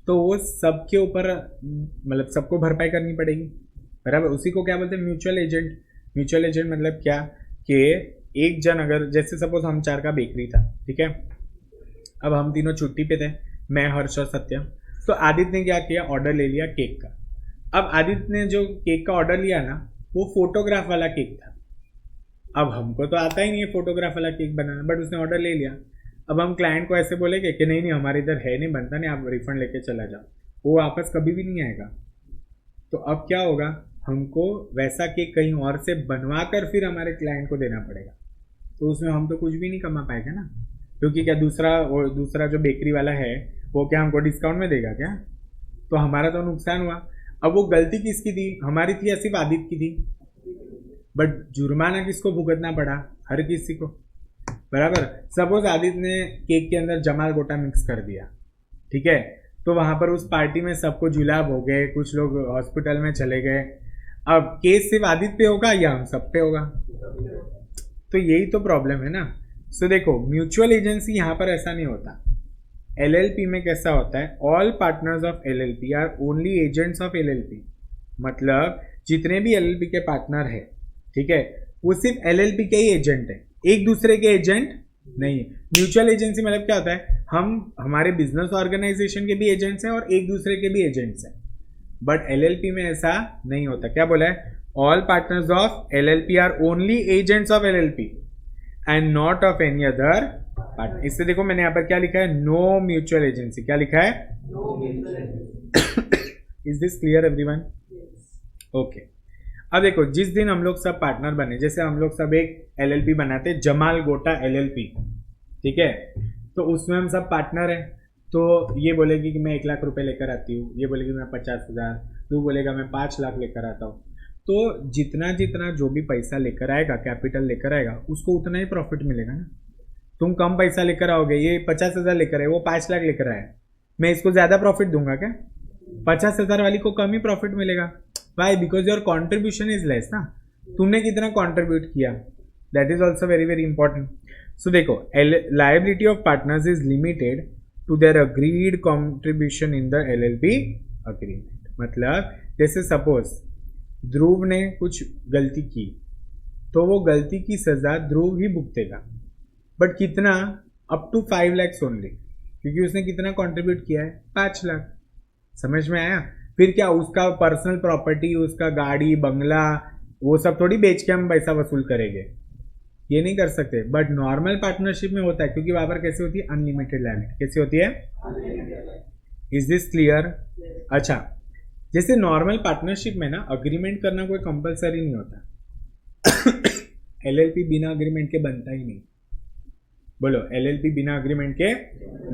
तो वो सबके ऊपर मतलब सबको भरपाई करनी पड़ेगी, बराबर। उसी को क्या बोलते हैं, म्यूचुअल एजेंट। म्यूचुअल एजेंट मतलब क्या, कि एक जन अगर, जैसे सपोज हम 4 का बेकरी था, ठीक है, अब हम तीनों छुट्टी पे थे, मैं, हर्ष और सत्यम। तो आदित्य ने क्या किया, ऑर्डर ले लिया केक का। अब आदित्य ने जो केक का ऑर्डर लिया ना, वो फोटोग्राफ वाला केक था। अब हमको तो आता ही नहीं है फोटोग्राफ वाला केक बनाना, बट उसने ऑर्डर ले लिया। अब हम क्लाइंट को ऐसे बोलेंगे कि नहीं नहीं हमारे इधर है नहीं, बनता नहीं, आप रिफंड लेके चला जाओ, वो वापस कभी भी नहीं आएगा। तो अब क्या होगा, हमको वैसा केक कहीं और से बनवा कर फिर हमारे क्लाइंट को देना पड़ेगा। तो उसमें हम तो कुछ भी नहीं कमा पाएगा ना, क्योंकि क्या दूसरा जो बेकरी वाला है वो क्या हमको डिस्काउंट में देगा क्या, तो हमारा तो नुकसान हुआ। अब वो गलती किसकी थी, हमारी थी या सिर्फ आदित्य की थी, बट जुर्माना किसको भुगतना पड़ा, हर किसी को, बराबर। सपोज आदित्य ने केक के अंदर जमाल गोटा मिक्स कर दिया, ठीक है, तो वहां पर उस पार्टी में सबको जुलाब हो गए, कुछ लोग हॉस्पिटल में चले गए। अब केस सिर्फ आदित्य पे होगा या हम सब पे होगा, तो यही तो प्रॉब्लम है ना। सो देखो म्यूचुअल एजेंसी यहाँ पर ऐसा नहीं होता। LLP में कैसा होता है, all partners of LLP are only agents of LLP। मतलब जितने भी LLP के पार्टनर है, ठीक है, वो सिर्फ LLP के ही एजेंट है, एक दूसरे के एजेंट नहीं। म्यूचुअल एजेंसी मतलब क्या होता है, हम हमारे बिजनेस ऑर्गेनाइजेशन के भी एजेंट्स हैं और एक दूसरे के भी एजेंट्स हैं, बट LLP में ऐसा नहीं होता। क्या बोला है, all partners of LLP are only agents of LLP and not of any other partner. इससे देखो मैंने यहाँ पर क्या लिखा है, नो म्यूचुअल एजेंसी। क्या लिखा है, is this clear everyone? Okay. अब देखो जिस दिन हम लोग सब पार्टनर बने, जैसे हम लोग सब एक LLP बनाते, जमाल गोटा LLP, ठीक है, तो उसमें हम सब पार्टनर हैं। तो ये बोलेगी कि मैं 1 लाख रुपए लेकर आती हूँ, ये बोलेगी मैं 50,000, तू बोलेगा मैं 5 लाख लेकर आता हूँ। तो जितना जितना जो भी पैसा लेकर आएगा, कैपिटल लेकर आएगा, उसको उतना ही प्रॉफिट मिलेगा ना। तुम कम पैसा लेकर आओगे, ये 50,000 लेकर आए, वो 5 लाख लेकर आए, मैं इसको ज़्यादा प्रॉफिट दूंगा क्या? 50,000 वाली को कम ही प्रॉफिट मिलेगा। Why? Because your contribution is less ना, तुमने कितना कॉन्ट्रीब्यूट किया, that is also very very important. So देखो liability of partners is limited to their agreed contribution in the LLP agreement. मतलब जैसे सपोज ध्रुव ने कुछ गलती की, तो वो गलती की सजा ध्रुव ही भुगतेगा, बट कितना, अप टू 5 lakhs ओनली, क्योंकि उसने कितना कंट्रीब्यूट किया है, 5 लाख। समझ में आया? फिर क्या उसका पर्सनल प्रॉपर्टी, उसका गाड़ी बंगला, वो सब थोड़ी बेच के हम पैसा वसूल करेंगे, ये नहीं कर सकते। बट नॉर्मल पार्टनरशिप में होता है, क्योंकि वहां पर कैसे होती है, अनलिमिटेड लायबिलिटी। कैसे होती है? Is this clear? अच्छा, जैसे नॉर्मल पार्टनरशिप में ना अग्रीमेंट करना कोई कंपलसरी नहीं होता। एलएलपी बिना अग्रीमेंट के बनता ही नहीं। बोलो, एलएलपी बिना अग्रीमेंट के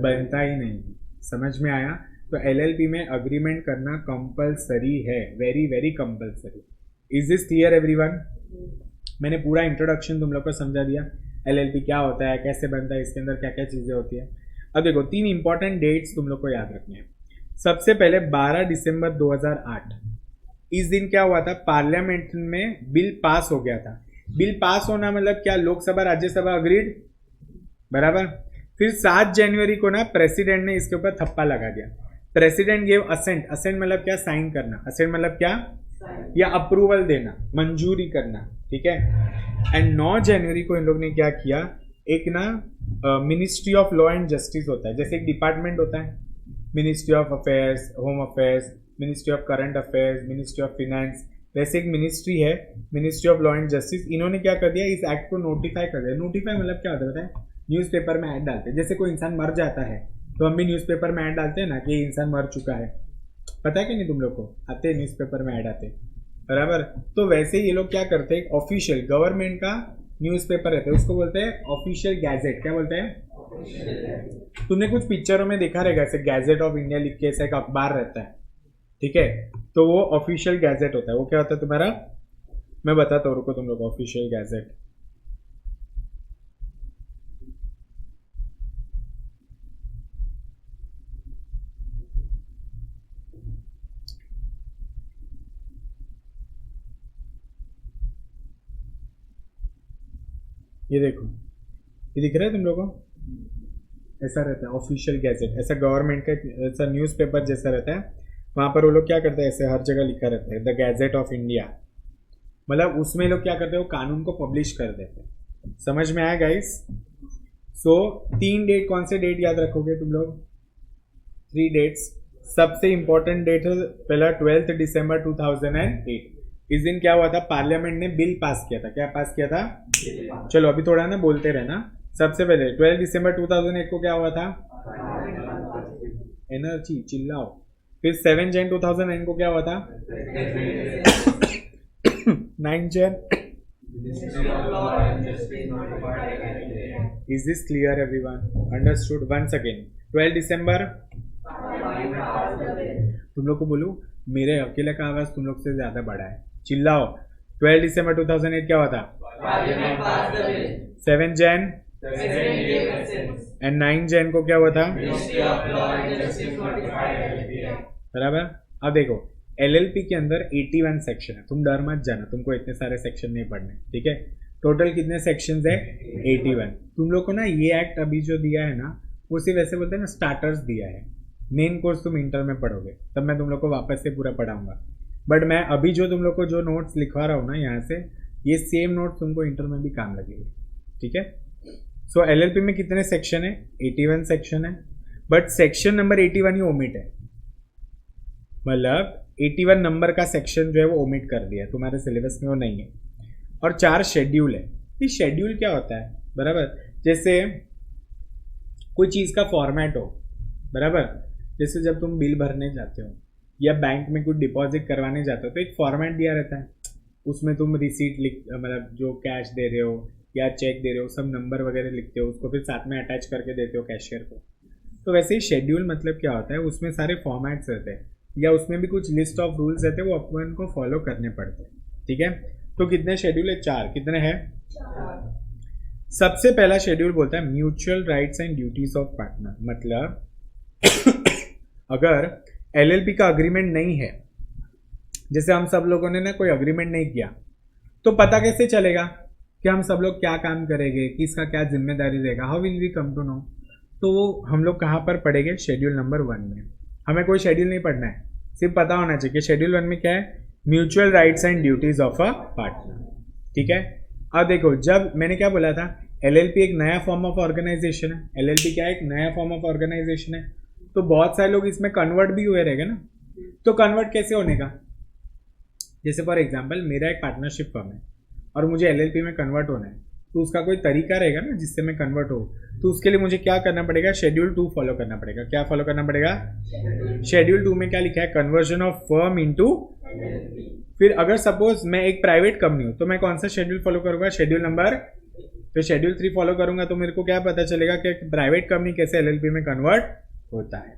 बनता ही नहीं। समझ में आया? तो एलएलपी में अग्रीमेंट करना कंपलसरी है, very very compulsory. Is this clear everyone? मैंने पूरा इंट्रोडक्शन तुम लोग को समझा दिया, एलएलपी क्या होता है, कैसे बनता है, इसके अंदर क्या क्या चीज़ें होती है। अब देखो, 3 इंपॉर्टेंट डेट्स तुम लोग को याद रखने हैं। सबसे पहले 12 दिसंबर 2008, इस दिन क्या हुआ था, पार्लियामेंट में बिल पास हो गया था। बिल पास होना मतलब क्या, लोकसभा राज्यसभा अग्रीड, बराबर। फिर 7 जनवरी को ना प्रेसिडेंट ने इसके ऊपर थप्पा लगा दिया। प्रेसिडेंट गेव असेंट, असेंट मतलब क्या, साइन करना, असेंट मतलब क्या, या अप्रूवल देना, मंजूरी करना, ठीक है। एंड 9 जनवरी को इन लोग ने क्या किया, एक ना ministry of law and justice होता है, जैसे एक डिपार्टमेंट होता है, ministry of affairs, home affairs, ministry of current affairs, ministry of finance, वैसे एक मिनिस्ट्री है, ministry of law and justice. इन्होंने क्या कर दिया, इस एक्ट को नोटिफाई कर दिया। नोटिफाई मतलब क्या होता है, न्यूज़पेपर में ऐड डालते हैं। जैसे कोई इंसान मर जाता है तो हम भी न्यूज़पेपर में ऐड डालते हैं ना कि ये इंसान मर चुका है, पता है कि नहीं तुम लोग को, आते हैं न्यूज़पेपर में ऐड आते हैं, बराबर। तो वैसे ये लोग क्या करते हैं, ऑफिशियल गवर्नमेंट का न्यूज़पेपर रहता है, उसको बोलते हैं ऑफिशियल गैजेट। क्या बोलते हैं? तुमने कुछ पिक्चरों में देखा रहेगा, ऐसे गैजेट ऑफ इंडिया लिख के ऐसा एक अखबार रहता है, ठीक है। तो वो ऑफिशियल गैजेट होता है। वो क्या होता है तुम्हारा, मैं बताता हूँ, रुको तुम लोग। ऑफिशियल गैजेट, ये देखो, ये दिख रहा है तुम लोगों को, ऐसा रहता है ऑफिशियल गैजेट, ऐसा गवर्नमेंट का ऐसा न्यूज़पेपर जैसा रहता है। वहाँ पर वो लोग क्या करते हैं, ऐसे हर जगह लिखा रहता है द गैजेट ऑफ इंडिया, मतलब उसमें लोग क्या करते हैं, वो कानून को पब्लिश कर देते हैं। समझ में आया गाइस? सो 3 डेट, कौन से डेट याद रखोगे तुम लोग? 3 डेट्स। सबसे इंपॉर्टेंट डेट है पहला 12 दिसंबर 2008। इस दिन क्या हुआ था, पार्लियामेंट ने बिल पास किया था। क्या पास किया था? चलो अभी थोड़ा ना बोलते रहना। सबसे पहले 12 दिसंबर 2008 को क्या हुआ था, एनर्जी, चिल्लाओ। फिर 7 जन 2009 को क्या हुआ था, 9 जन। Is this clear everyone? Understood? Once again 12 दिसंबर, तुम लोग को बोलूं, मेरे अकेले का आवाज तुम लोग से ज्यादा बड़ा है, चिल्लाओ। 12 दिसंबर 2008 क्या हुआ था, 7 जैन एंड 9 जैन को क्या हुआ था, बराबर। अब देखो, एलएलपी के अंदर 81 सेक्शन है। तुम डर मत जाना, तुमको इतने सारे सेक्शन नहीं पढ़ने, ठीक है। टोटल कितने सेक्शंस है, 81। तुम लोग को ना ये एक्ट अभी जो दिया है ना, वो सिर्फ ऐसे बोलते हैं ना, स्टार्टर्स दिया है। मेन कोर्स तुम इंटर में पढ़ोगे, तब मैं तुम लोग को वापस से पूरा पढ़ाऊंगा। बट मैं अभी जो तुम लोग को जो नोट्स लिखवा रहा हूँ ना यहाँ से, ये सेम नोट्स तुमको इंटर में भी काम लगेगी, ठीक है। सो एलएलपी में कितने सेक्शन है, 81 सेक्शन है। But section number 81 he omit है, मतलब 81 नंबर का सेक्शन जो है वो ओमिट कर दिया है, तुम्हारे सिलेबस में वो नहीं है। और 4 शेड्यूल है। ये शेड्यूल क्या होता है, बराबर, जैसे कोई चीज़ का फॉर्मेट हो, बराबर। जैसे जब तुम बिल भरने जाते हो या बैंक में कुछ डिपॉजिट करवाने जाते हो तो एक फॉर्मेट दिया रहता है, उसमें तुम रिसीट लिख, मतलब जो कैश दे रहे हो या चेक दे रहे हो, सब नंबर वगैरह लिखते हो, उसको फिर साथ में अटैच करके देते हो कैशियर को। तो वैसे ही शेड्यूल मतलब क्या होता है, उसमें सारे फॉर्मेट्स रहते हैं या उसमें भी कुछ लिस्ट ऑफ रूल्स रहते हैं, वो अपन को फॉलो करने पड़ते हैं, ठीक है। तो कितने शेड्यूल है, 4। कितने हैं, 4। सबसे पहला शेड्यूल बोलता है mutual rights and duties of partner. मतलब अगर एलएलपी का अग्रीमेंट नहीं है, जैसे हम सब लोगों ने ना कोई अग्रीमेंट नहीं किया, तो पता कैसे चलेगा कि हम सब लोग क्या काम करेंगे, किसका क्या जिम्मेदारी रहेगा, how will we come to know. तो वो हम लोग कहाँ पर पढ़ेंगे, शेड्यूल नंबर 1 में। हमें कोई शेड्यूल नहीं पढ़ना है, सिर्फ पता होना चाहिए कि शेड्यूल 1 में क्या है, mutual rights and duties of a partner, ठीक है। अब देखो, जब मैंने क्या बोला था, एलएलपी एक नया फॉर्म ऑफ ऑर्गेनाइजेशन है। एलएलपी क्या है, एक नया फॉर्म ऑफ ऑर्गेनाइजेशन है। तो बहुत सारे लोग इसमें कन्वर्ट भी हुए रहेंगे ना, तो कन्वर्ट कैसे होने का, जैसे फॉर एग्जांपल मेरा एक पार्टनरशिप फर्म है और मुझे एलएलपी में कन्वर्ट होना है, तो उसका कोई तरीका रहेगा ना जिससे मैं कन्वर्ट हो। तो उसके लिए मुझे क्या करना पड़ेगा, शेड्यूल 2 फॉलो करना पड़ेगा। क्या फॉलो करना पड़ेगा, शेड्यूल 2 में क्या लिखा है, कन्वर्जन ऑफ फर्म इनटू। फिर अगर सपोज मैं एक प्राइवेट कंपनी हूं तो मैं कौन सा शेड्यूल फॉलो करूंगा, शेड्यूल नंबर। तो शेड्यूल 3 फॉलो करूंगा तो मेरे को क्या पता चलेगा कि प्राइवेट कंपनी कैसे एलएलपी में कन्वर्ट होता है।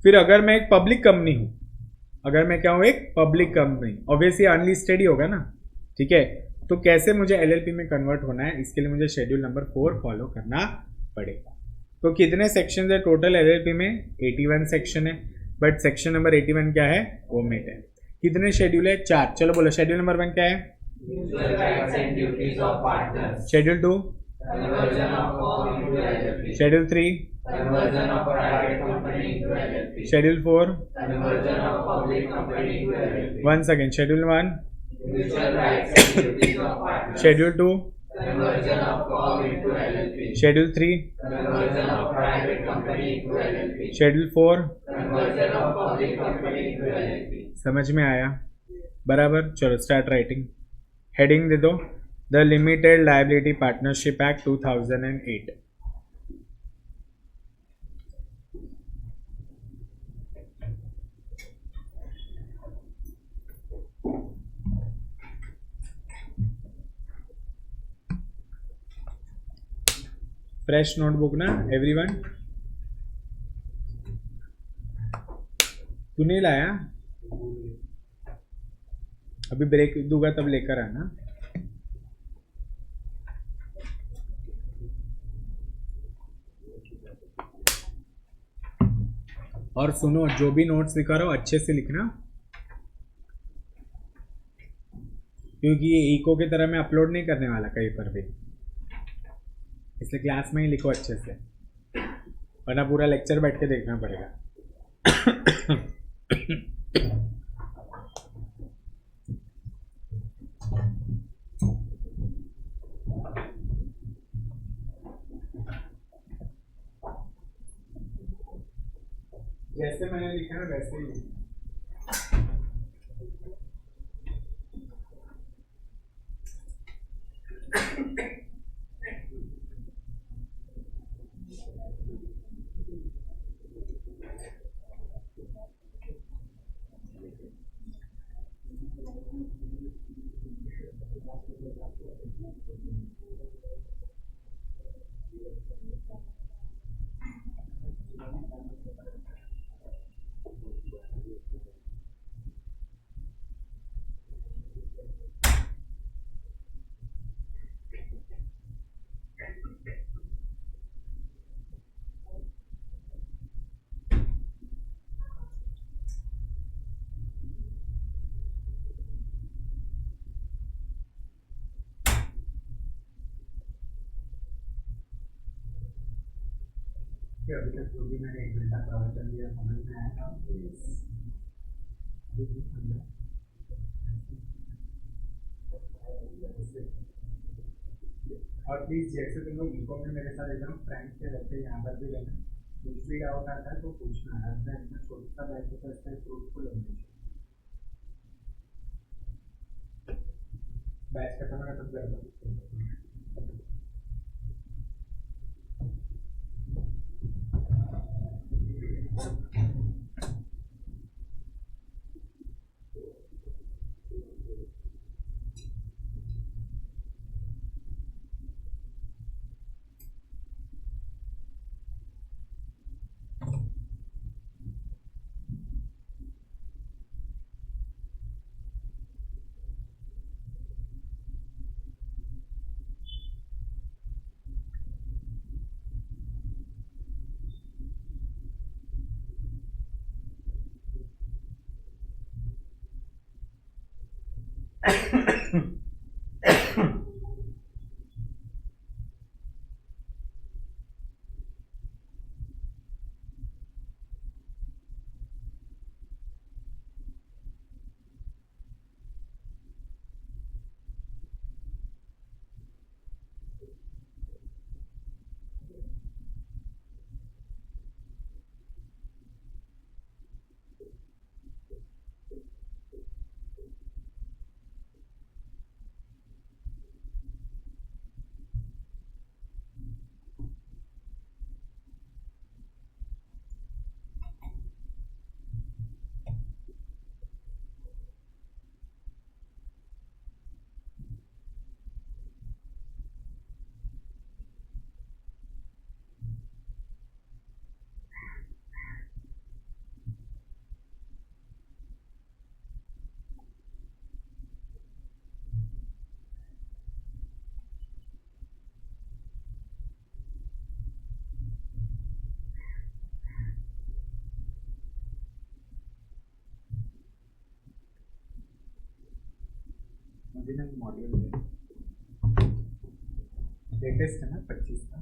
फिर अगर मैं एक पब्लिक कंपनी हूं, अगर मैं क्या हूं, एक पब्लिक कंपनी, ऑब्वियसली अनलिस्टेड ही होगा ना, ठीक है। तो कैसे मुझे एलएलपी में कन्वर्ट होना है, इसके लिए मुझे शेड्यूल नंबर 4 फॉलो करना पड़ेगा। तो कितने सेक्शन है टोटल एलएलपी में, 81 सेक्शन है, बट सेक्शन नंबर 81 क्या है, ओमिट है। कितने शेड्यूल है, 4। चलो बोलो शेड्यूल नंबर 1 क्या है, schedule 2, schedule 3, schedule 4, one second, schedule 1, schedule 2, schedule 3, schedule 4। समझ में आया, बराबर। चलो स्टार्ट राइटिंग। हेडिंग दे दो, the limited liability partnership act 2008। Fresh notebook ना एवरीवन, तू नहीं लाया, अभी ब्रेक दूंगा तब लेकर आना। और सुनो, जो भी नोट्स लिखा रहा हो अच्छे से लिखना, क्योंकि ये इको की तरह मैं अपलोड नहीं करने वाला कहीं पर भी, इसलिए क्लास में ही लिखो अच्छे से, वरना पूरा लेक्चर बैठ के देखना पड़ेगा। जैसे मैंने लिखा है वैसे ही। अभी तक जो भी मैंने 1 घंटा प्रवचन दिया समझ में आया, और प्लीज जैसे तुम लोग इको में मेरे साथ एकदम फ्रेंड से रहते, यहाँ पर भी रहना, कुछ भी डाउट आता है तो पूछना है। इतना छोटा सा बैच होता है, फ्रूटफुल होना चाहिए। बैच खत्म होगा तब गड़बड़। अभी ना मॉड्यूल लेटेस्ट है ना 25 का।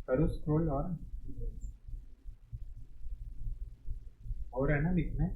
करो स्क्रॉल और है ना लिखना है।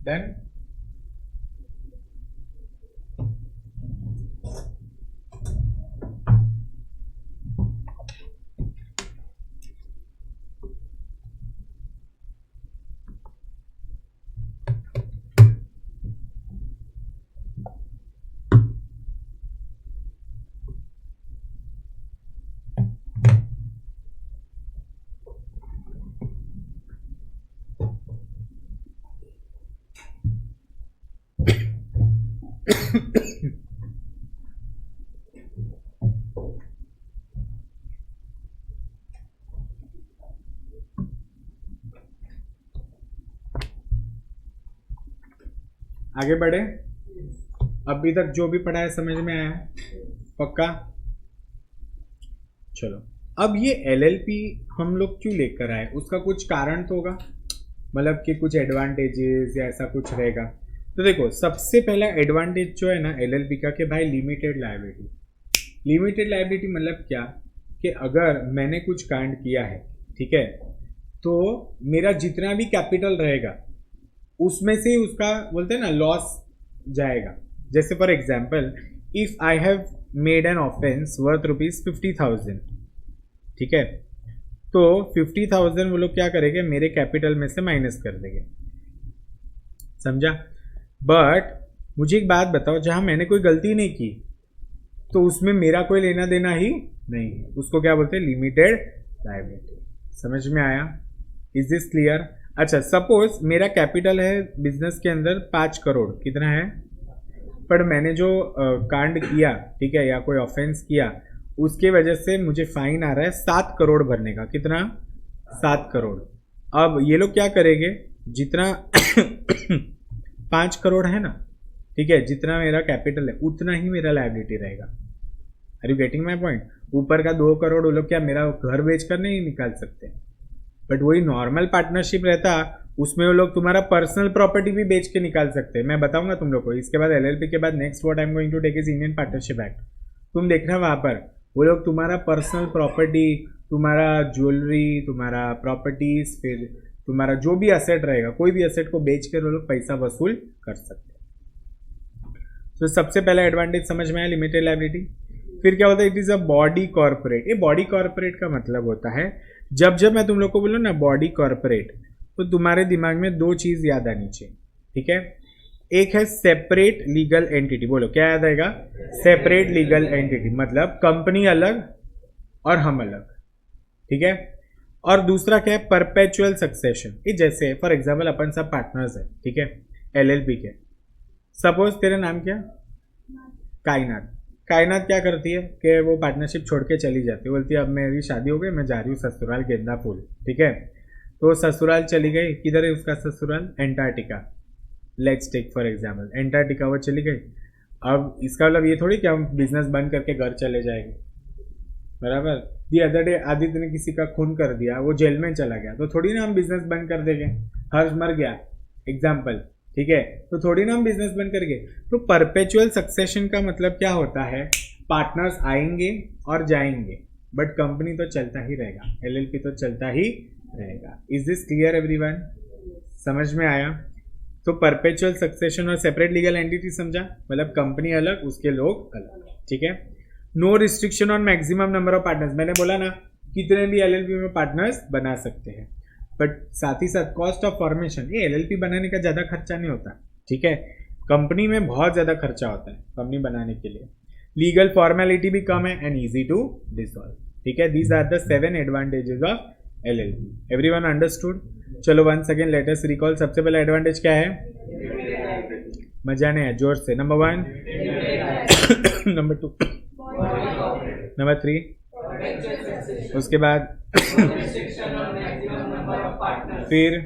डन। आगे बढ़े। अभी तक जो भी पढ़ा है समझ में आया? पक्का? चलो, अब ये एलएलपी हम लोग क्यों लेकर आए, उसका कुछ कारण तो होगा, मतलब कि कुछ एडवांटेजेस या ऐसा कुछ रहेगा। तो देखो, सबसे पहला एडवांटेज जो है ना एलएलपी का, कि भाई लिमिटेड लायबिलिटी। लिमिटेड लाइबिलिटी मतलब क्या कि अगर मैंने कुछ कांड किया है, ठीक है, तो मेरा जितना भी कैपिटल रहेगा उसमें से उसका बोलते हैं ना लॉस जाएगा। जैसे for example, if I have made an offence worth ₹50,000, ठीक है, तो 50,000 वो लोग क्या करेंगे, मेरे कैपिटल में से माइनस कर देंगे, समझा। बट मुझे एक बात बताओ, जहां मैंने कोई गलती नहीं की तो उसमें मेरा कोई लेना देना ही नहीं है, उसको क्या बोलते हैं, लिमिटेड लायबिलिटी। समझ में आया? Is this clear? अच्छा, सपोज मेरा कैपिटल है बिजनेस के अंदर 5 करोड़, कितना है, पर मैंने जो कांड किया, ठीक है, या कोई ऑफेंस किया, उसके वजह से मुझे फाइन आ रहा है 7 करोड़ भरने का। कितना? 7 करोड़। अब ये लोग क्या करेंगे, जितना 5 करोड़ है ना, ठीक है, जितना मेरा कैपिटल है उतना ही मेरा लायबिलिटी रहेगा। Are you getting my point? ऊपर का 2 करोड़ वो लोग क्या मेरा घर बेचकर नहीं निकाल सकते, बट वही नॉर्मल पार्टनरशिप रहता उसमें वो लोग तुम्हारा पर्सनल प्रॉपर्टी भी बेच के निकाल सकते हैं। मैं बताऊंगा तुम लोग को इसके बाद। एलएलपी के बाद next what I am going to take is Indian partnership act. तुम देखना वहां पर वो लोग तुम्हारा पर्सनल प्रॉपर्टी, तुम्हारा ज्वेलरी, तुम्हारा प्रॉपर्टीज, फिर तुम्हारा जो भी असेट रहेगा, कोई भी असेट को बेच कर वो लोग पैसा वसूल कर सकते हैं। तो सबसे पहला एडवांटेज समझ में आया, लिमिटेड लायबिलिटी। फिर क्या होता है, it is a body corporate. ये बॉडी कॉर्पोरेट का मतलब होता है, जब जब मैं तुम लोग को बोलूँ ना बॉडी कॉर्पोरेट, तो तुम्हारे दिमाग में 2 चीज याद आनी चाहिए, ठीक है। एक है सेपरेट लीगल एंटिटी। बोलो क्या याद आएगा? सेपरेट लीगल एंटिटी, मतलब कंपनी अलग और हम अलग, ठीक है। और दूसरा क्या है, परपेचुअल सक्सेशन। ये जैसे फॉर एग्जाम्पल अपन सब पार्टनर्स है, ठीक है, एलएलपी के। सपोज तेरा नाम क्या? कायनात। कायनात क्या करती है कि वो पार्टनरशिप छोड़ के चली जाती है, बोलती है अब मेरी शादी हो गई, मैं जा रही हूँ ससुराल गेंदा फूल, ठीक है। तो ससुराल चली गई, किधर है उसका ससुराल? Antarctica. Let's take for example Antarctica, वो चली गई। अब इसका मतलब ये थोड़ी कि हम बिजनेस बंद करके घर चले जाएंगे, बराबर। दी अदर डे आदित्य ने किसी का खून कर दिया, वो जेल में चला गया, तो थोड़ी ना हम बिजनेस बंद कर देंगे। हर्ष मर गया, एग्जाम्पल, ठीक है, तो थोड़ी ना हम बिजनेस बंद करेंगे। तो परपेचुअल सक्सेशन का मतलब क्या होता है, पार्टनर्स आएंगे और जाएंगे बट कंपनी तो चलता ही रहेगा, एलएलपी तो चलता ही रहेगा। Is this clear everyone? समझ में आया? तो परपेचुअल सक्सेशन और सेपरेट लीगल एंटिटी समझा, मतलब कंपनी अलग, उसके लोग अलग, ठीक है। No restriction on maximum number of partners. मैंने बोला ना कितने भी एलएलपी में पार्टनर्स बना सकते हैं, बट साथ ही साथ कॉस्ट ऑफ फॉर्मेशन, ये एलएलपी बनाने का ज़्यादा खर्चा नहीं होता, ठीक है। कंपनी में बहुत ज़्यादा खर्चा होता है कंपनी बनाने के लिए। लीगल फॉर्मेलिटी भी कम है एंड ईजी टू डिसॉल्व, ठीक है। These are the 7 advantages of LLP. Everyone understood? चलो once again let us recall. सबसे पहला एडवांटेज क्या है? मजा नहीं है, जोर से। नंबर 1, नंबर 2, नंबर 3, उसके बाद फिर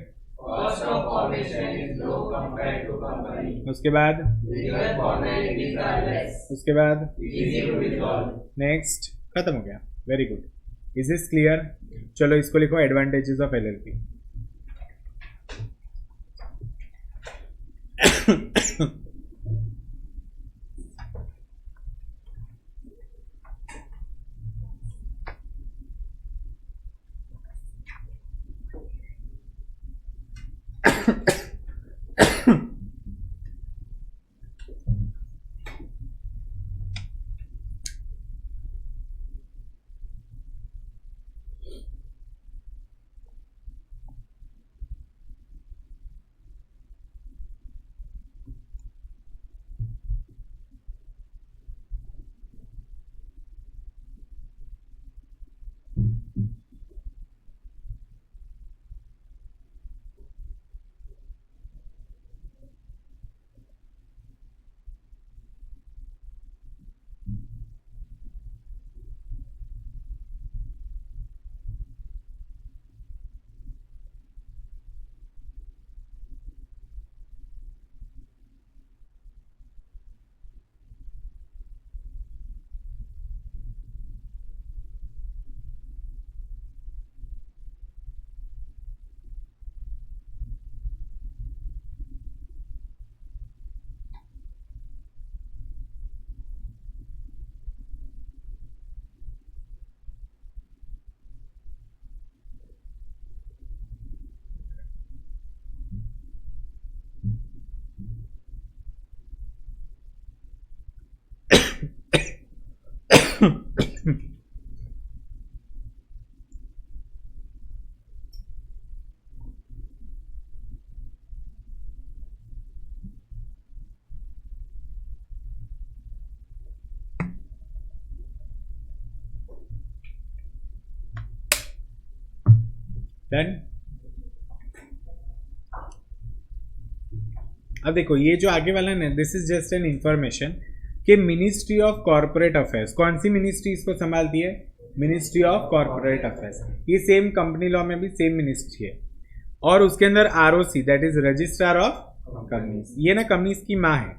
उसके बाद उसके बाद नेक्स्ट, खत्म हो गया। Very good. Is this clear? चलो इसको लिखो, एडवांटेजेस ऑफ एलएलपी। डन। अब देखो ये जो आगे वाला ना, this is just an information कि मिनिस्ट्री ऑफ कॉर्पोरेट अफेयर्स, कौन सी मिनिस्ट्री इसको संभालती है? Ministry of corporate affairs. ये सेम कंपनी लॉ में भी सेम मिनिस्ट्री है। और उसके अंदर ROC, that is registrar of companies, ये ना कंपनीज की माँ है,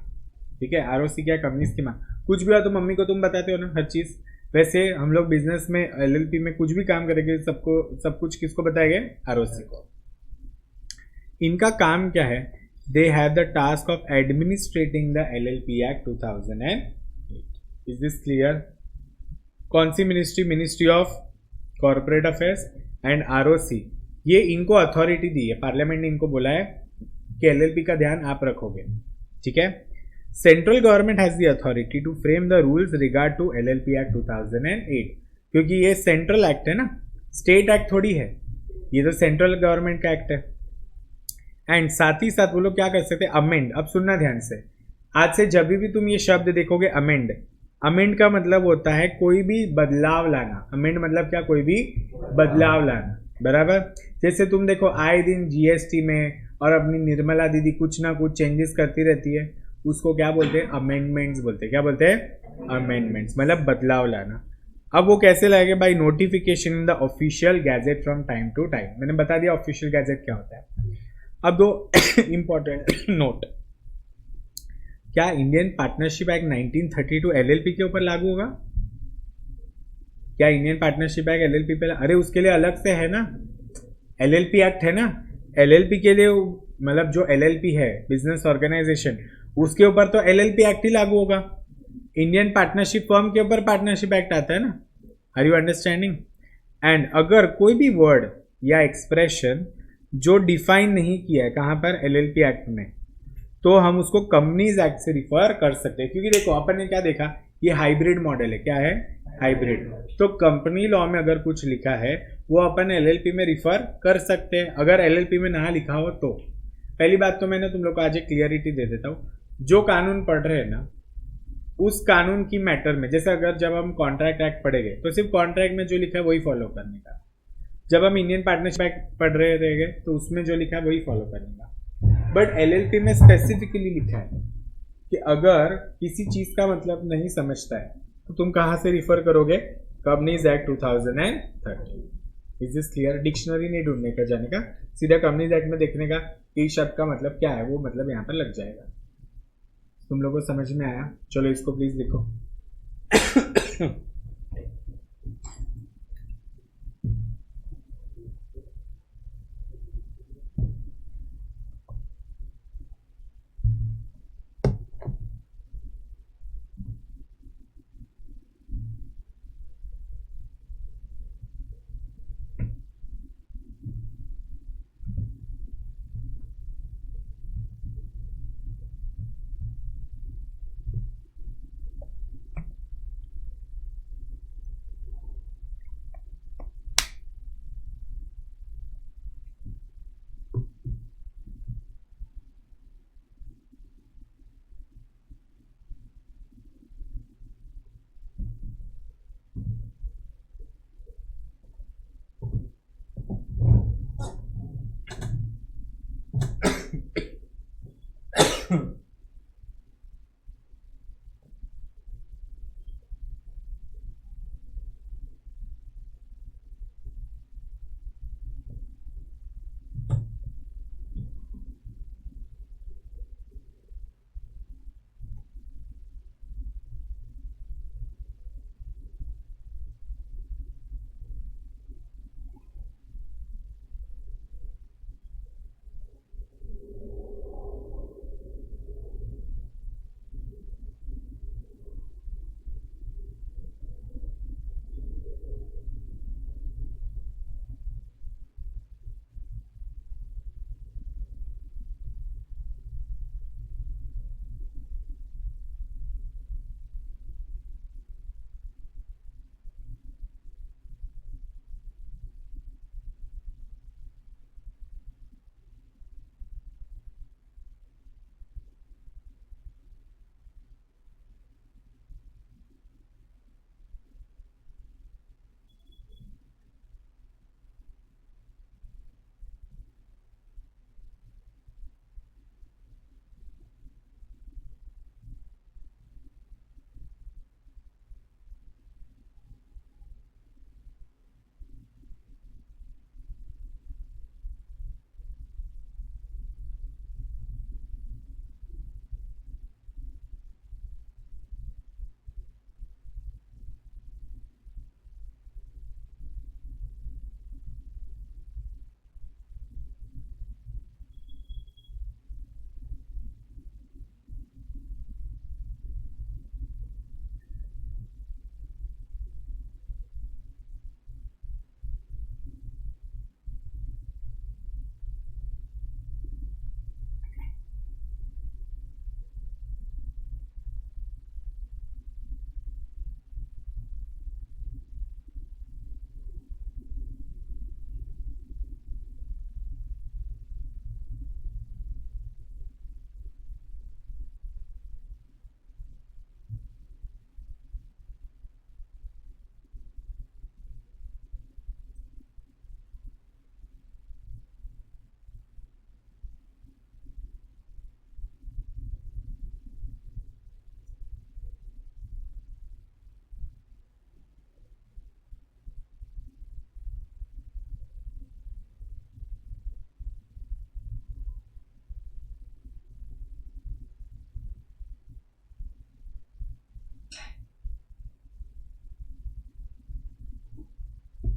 ठीक है। आरओसी क्या है? कंपनीज की माँ। कुछ भी हो तो मम्मी को तुम बताते हो ना हर चीज। वैसे हम लोग बिजनेस में, एलएलपी में कुछ भी काम करेंगे, सबको सब कुछ किसको बताएंगे? आरओसी को। इनका काम क्या है? They have the task of administrating the LLP act 2008। Is this clear? कौन सी ministry? Ministry of corporate affairs and ROC. ये इनको अथॉरिटी दी है, पार्लियामेंट ने इनको बोला है कि एलएलपी का ध्यान आप रखोगे, ठीक है। Central government has the authority to frame the rules regard to LLP act 2008, क्योंकि ये सेंट्रल एक्ट है ना, स्टेट एक्ट थोड़ी है, ये तो सेंट्रल गवर्नमेंट का एक्ट है। एंड साथ ही साथ वो लोग क्या कर सकते हैं? अमेंड। अब सुनना ध्यान से, आज से जब भी तुम ये शब्द देखोगे अमेंड, अमेंड का मतलब होता है कोई भी बदलाव लाना। अमेंड मतलब क्या? कोई भी बदलाव लाना, बराबर। जैसे तुम देखो आए दिन जीएसटी में और अपनी निर्मला दीदी कुछ ना कुछ चेंजेस करती रहती है, उसको क्या बोलते हैं? अमेंडमेंट्स बोलते हैं। क्या बोलते हैं? अमेंडमेंट्स, मतलब बदलाव लाना। अब वो कैसे लाएंगे? By notification in the official gazette from time to time. मैंने बता दिया ऑफिशियल गैजेट क्या होता है। अब दो इंपॉर्टेंट नोट, क्या इंडियन पार्टनरशिप एक्ट 1932 एलएलपी के ऊपर लागू होगा? क्या इंडियन पार्टनरशिप एक्ट एलएलपी पे? अरे उसके लिए अलग से है ना, एलएलपी एक्ट है ना। एलएलपी के लिए मतलब जो एलएलपी है, बिजनेस ऑर्गेनाइजेशन, उसके ऊपर तो एलएलपी एक्ट ही लागू होगा। इंडियन पार्टनरशिप फर्म के ऊपर पार्टनरशिप एक्ट आता है ना। Are you understanding? एंड अगर कोई भी वर्ड या एक्सप्रेशन जो डिफाइन नहीं किया है कहाँ पर? एलएलपी एक्ट में, तो हम उसको कंपनीज एक्ट से रिफर कर सकते हैं। क्योंकि देखो अपन ने क्या देखा, ये हाइब्रिड मॉडल है। क्या है? हाइब्रिड। तो कंपनी लॉ में अगर कुछ लिखा है वो अपन एलएलपी में रिफर कर सकते हैं, अगर एलएलपी में ना लिखा हो तो। पहली बात तो मैंने तुम लोग को आज एक क्लियरिटी दे देता हूँ, जो कानून पढ़ रहे हैं ना, उस कानून की मैटर में, जैसे अगर जब हम कॉन्ट्रैक्ट एक्ट पढ़ेंगे तो सिर्फ कॉन्ट्रैक्ट में जो लिखा है वही फॉलो करने का। जब हम इंडियन पार्टनरशिप एक्ट पढ़ रहे रहेंगे तो उसमें जो लिखा है वही फॉलो करने का। बट एलएलपी में स्पेसिफिकली लिखा है कि अगर किसी चीज का मतलब नहीं समझता है तो तुम कहां से रिफर करोगे? Companies act 2013। Is this clear? Dictionary नहीं ढूंढने का जाने का, सीधा कंपनीज एक्ट में देखने का कि शब्द का मतलब क्या है, वो मतलब यहाँ पर लग जाएगा। तुम लोगों को समझ में आया? चलो इसको प्लीज लिखो।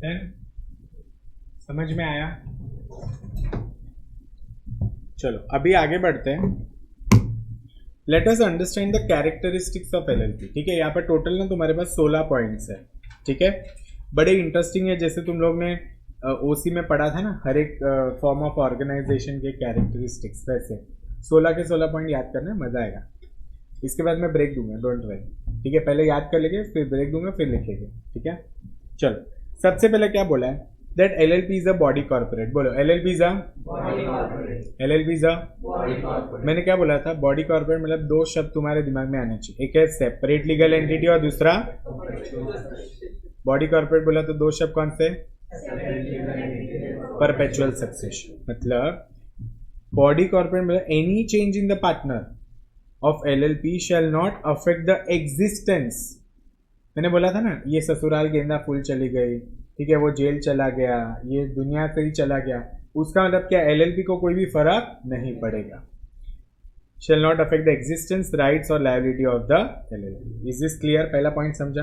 देन समझ में आया? चलो अभी आगे बढ़ते हैं. Let us understand the characteristics of LLP. ठीक है, यहाँ पर टोटल ना तुम्हारे पास 16 पॉइंट्स है. ठीक है, बड़े इंटरेस्टिंग है. जैसे तुम लोग ने ओसी में पढ़ा था ना, हर एक फॉर्म ऑफ ऑर्गेनाइजेशन के कैरेक्टरिस्टिक्स, वैसे 16 के 16 पॉइंट याद करना, मजा आएगा. इसके बाद मैं ब्रेक दूंगा, डोंट वरी. ठीक है, पहले याद कर लेंगे, फिर ब्रेक दूंगा, फिर लिखेंगे. ठीक है, चलो सबसे पहले क्या बोला है, that LLP is a body corporate. बोलो LLP is a LLP is a मैंने क्या बोला था, बॉडी कॉर्पोरेट मतलब दो शब्द तुम्हारे दिमाग में आने चाहिए. एक है सेपरेट लीगल एंटिटी और दूसरा बॉडी कॉर्पोरेट. बोला तो दो शब्द कौन से, परपेचुअल सक्सेशन. मतलब बॉडी कॉर्पोरेट मतलब any change in the partner of LLP shell not affect the existence. मैंने बोला था ना, ये ससुराल गेंदा फूल चली गई, ठीक है, वो जेल चला गया, ये दुनिया से ही चला गया, उसका मतलब क्या, एलएलपी को कोई भी फर्क नहीं पड़ेगा. Shall not affect the existence, rights और liability of the LLP. Is this clear? पहला पॉइंट समझा.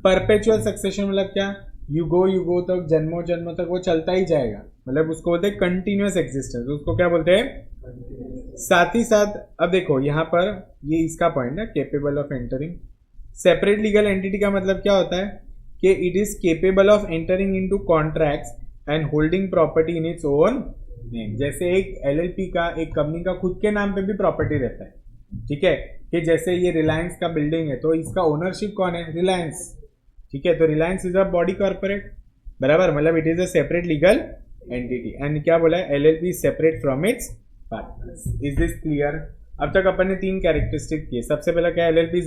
परपेचुअल सक्सेशन मतलब क्या, युगो तक, जन्मों जन्मों तक वो चलता ही जाएगा. मतलब उसको बोलते हैं कंटिन्यूअस एग्जिस्टेंस. उसको क्या बोलते हैं? साथ ही साथ अब देखो यहाँ पर ये इसका पॉइंट है, capable of entering. Separate legal entity का मतलब क्या होता है कि it is capable of entering into contracts and holding property in its own name. जैसे एक एलएलपी का, एक कंपनी का खुद के नाम पे भी प्रॉपर्टी रहता है. ठीक है, कि जैसे ये रिलायंस का बिल्डिंग है तो इसका ओनरशिप कौन है, रिलायंस. ठीक है, तो Reliance is a body corporate, बराबर, मतलब it is a separate legal entity. And क्या बोला है, LLP separate from its partners. Is this clear? अब तक अपन ने 3 कैरेक्टरिस्टिक किए. सबसे पहला क्या है, एलएलपी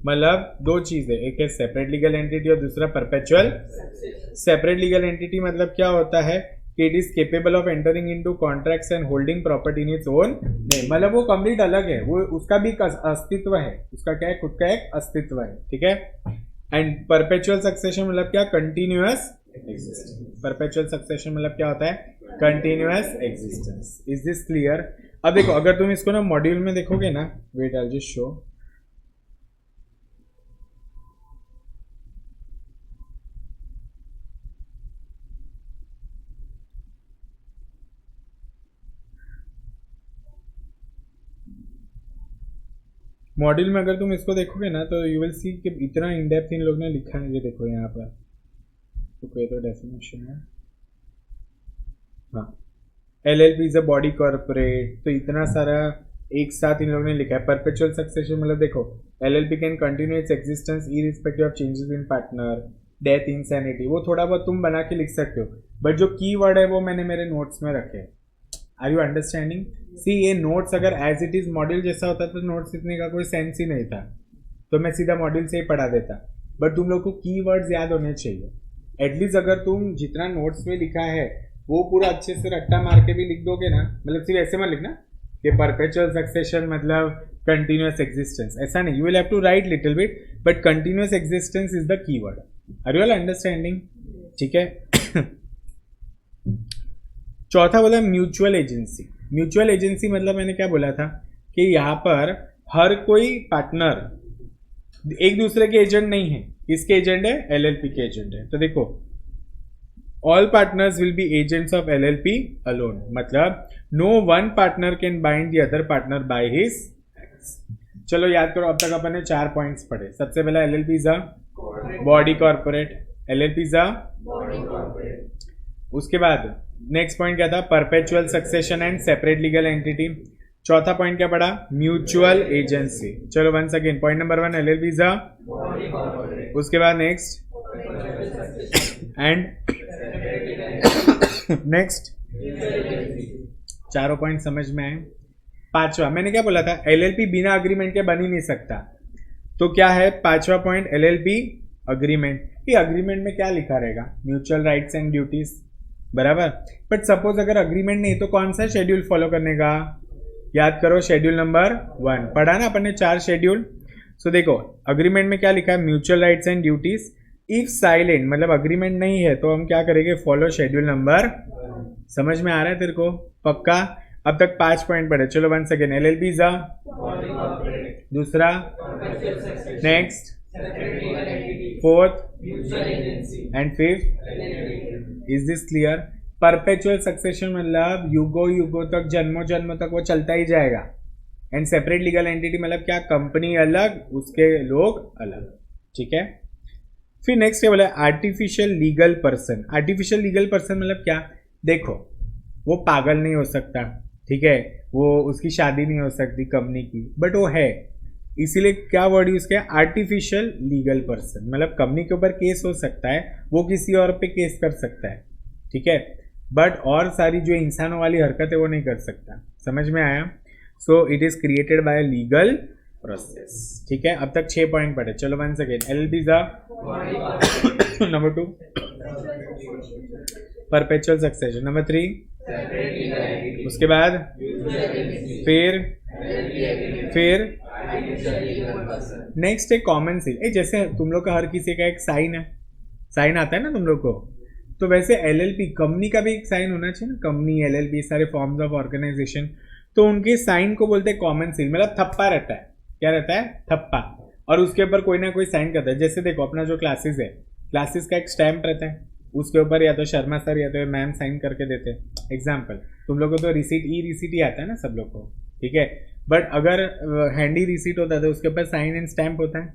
मतलब दो चीज है, एक है सेपरेट लीगल एंटिटी और दूसरा परपेचुअल. सेपरेट लीगल एंटिटी मतलब क्या होता है कि it is capable of entering into contracts and holding property in its own name. मतलब वो कंप्लीट अलग है, वो उसका भी अस्तित्व है, उसका क्या है, खुद का एक अस्तित्व है. ठीक है. एंड परपेचुअल सक्सेशन मतलब क्या, कंटिन्यूअस एग्जिस्टेंस. परपेचुअल सक्सेशन मतलब क्या होता है, continuous existence. Is this clear? अब देखो, अगर तुम इसको ना मॉड्यूल में देखोगे ना, wait I just show. Module में अगर तुम इसको देखोगे ना तो यू विल सी कि इतना इन डेप्थ इन लोग ने लिखा है. ये देखो यहाँ पर तो कोई तो डेफिनेशन है. हाँ, LLP is a body corporate, तो इतना सारा एक साथ इन लोगों ने लिखा है. परपेचुअल सक्सेशन मतलब देखो, LLP can continue its existence irrespective of changes in partner, death, insanity. वो थोड़ा बहुत तुम बना के लिख सकते हो, बट जो की वर्ड है वो मैंने मेरे नोट्स में रखे हैं. Are you understanding? सी, ये नोट्स अगर एज इट इज मॉड्यूल जैसा होता तो नोट्स लिखने का कोई सेंस ही नहीं था, तो मैं सीधा मॉड्यूल से ही पढ़ा देता. बट तुम लोग को की वर्ड्स याद होने चाहिए. एटलीस्ट अगर तुम जितना नोट्स में लिखा है वो पूरा अच्छे से रट्टा मार के भी लिख दोगे ना, मतलब सिर्फ ऐसे मत लिखना कि परपेचुअल सक्सेशन मतलब कंटिन्यूअस एग्जिस्टेंस, ऐसा नहीं. You will have to write little bit, but continuous existence is the key word. Are you all understanding? ठीक है. चौथा बोला म्यूचुअल एजेंसी. म्यूचुअल एजेंसी मतलब मैंने क्या बोला था कि यहाँ पर हर कोई पार्टनर एक दूसरे के एजेंट नहीं है. किसके एजेंट है? एलएलपी के एजेंट है. तो देखो, all partners will be agents of LLP alone. मतलब no one partner can bind the other partner by his. चलो याद करो, अब तक अपन ने 4 पॉइंट्स पढ़े. सबसे पहला LLP is a body corporate. LLP is a उसके बाद नेक्स्ट पॉइंट क्या था, perpetual succession and separate legal entity. चौथा पॉइंट क्या पढ़ा, म्यूचुअल एजेंसी. चलो once again, point number 1 LLP is a, उसके बाद नेक्स्ट एंड नेक्स्ट. चारों पॉइंट समझ में आए. पांचवा मैंने क्या बोला था, एलएलपी बिना अग्रीमेंट के बन ही नहीं सकता. तो क्या है पांचवा पॉइंट, एलएलपी अग्रीमेंट. ये अग्रीमेंट में क्या लिखा रहेगा, म्यूचुअल राइट्स एंड ड्यूटीज, बराबर. बट सपोज अगर अग्रीमेंट नहीं तो कौन सा शेड्यूल फॉलो करने का, याद करो शेड्यूल नंबर 1 पढ़ा ना अपन ने, 4 शेड्यूल. सो देखो अग्रीमेंट में क्या लिखा है, mutual rights and duties. If silent मतलब अग्रीमेंट नहीं है तो हम क्या करेंगे, फॉलो शेड्यूल नंबर. समझ में आ रहा है तेरे को पक्का? अब तक 5 पॉइंट पढ़े. चलो once again, LLP is a, दूसरा next, fourth and fifth, is this clear? Perpetual succession मतलब युगो युगो तक, जन्मों जन्मों तक वो चलता ही जाएगा। एंड सेपरेट लीगल एंटिटी मतलब क्या? कंपनी अलग, उसके लोग अलग, ठीक है। फिर नेक्स्ट है बोला artificial legal person. Artificial legal person मतलब क्या? देखो, वो पागल नहीं हो सकता, ठीक है, वो उसकी शादी नहीं हो सकती कंपनी की, बट वो है, इसीलिए क्या वर्ड यूज किया? Artificial legal person. मतलब कंपनी के ऊपर केस हो सकता है, वो किसी और पे केस कर सकता है, ठीक है, बट और सारी जो इंसानों वाली हरकत है वो नहीं कर सकता। समझ में आया? So it is created by legal process, ठीक है। अब तक 6 पॉइंट पढ़े, चलो one second. LLP number 2 perpetual succession, number 3 उसके बाद फिर नेक्स्ट है कॉमन सील। जैसे तुम लोग का हर किसी का एक साइन है, साइन आता है ना तुम लोग को, तो वैसे एलएलपी कंपनी का भी एक साइन होना चाहिए ना। कंपनी, एलएलपी, सारे फॉर्म्स ऑफ ऑर्गेनाइजेशन, तो उनके साइन को बोलते हैं कॉमन सील। मतलब थप्पा रहता है, क्या रहता है? थप्पा, और उसके ऊपर कोई ना कोई साइन करता है। जैसे देखो अपना जो क्लासेस है, क्लासेस का एक स्टैम्प रहता है, उसके ऊपर या तो शर्मा सर या तो मैम साइन करके देते हैं। एग्जाम्पल, तुम लोग को तो रिसीट, ई रिसीट ही आता है ना सब लोग को, ठीक है, बट अगर हैंडी रिसीट होता है तो उसके ऊपर साइन एंड स्टैम्प होता है,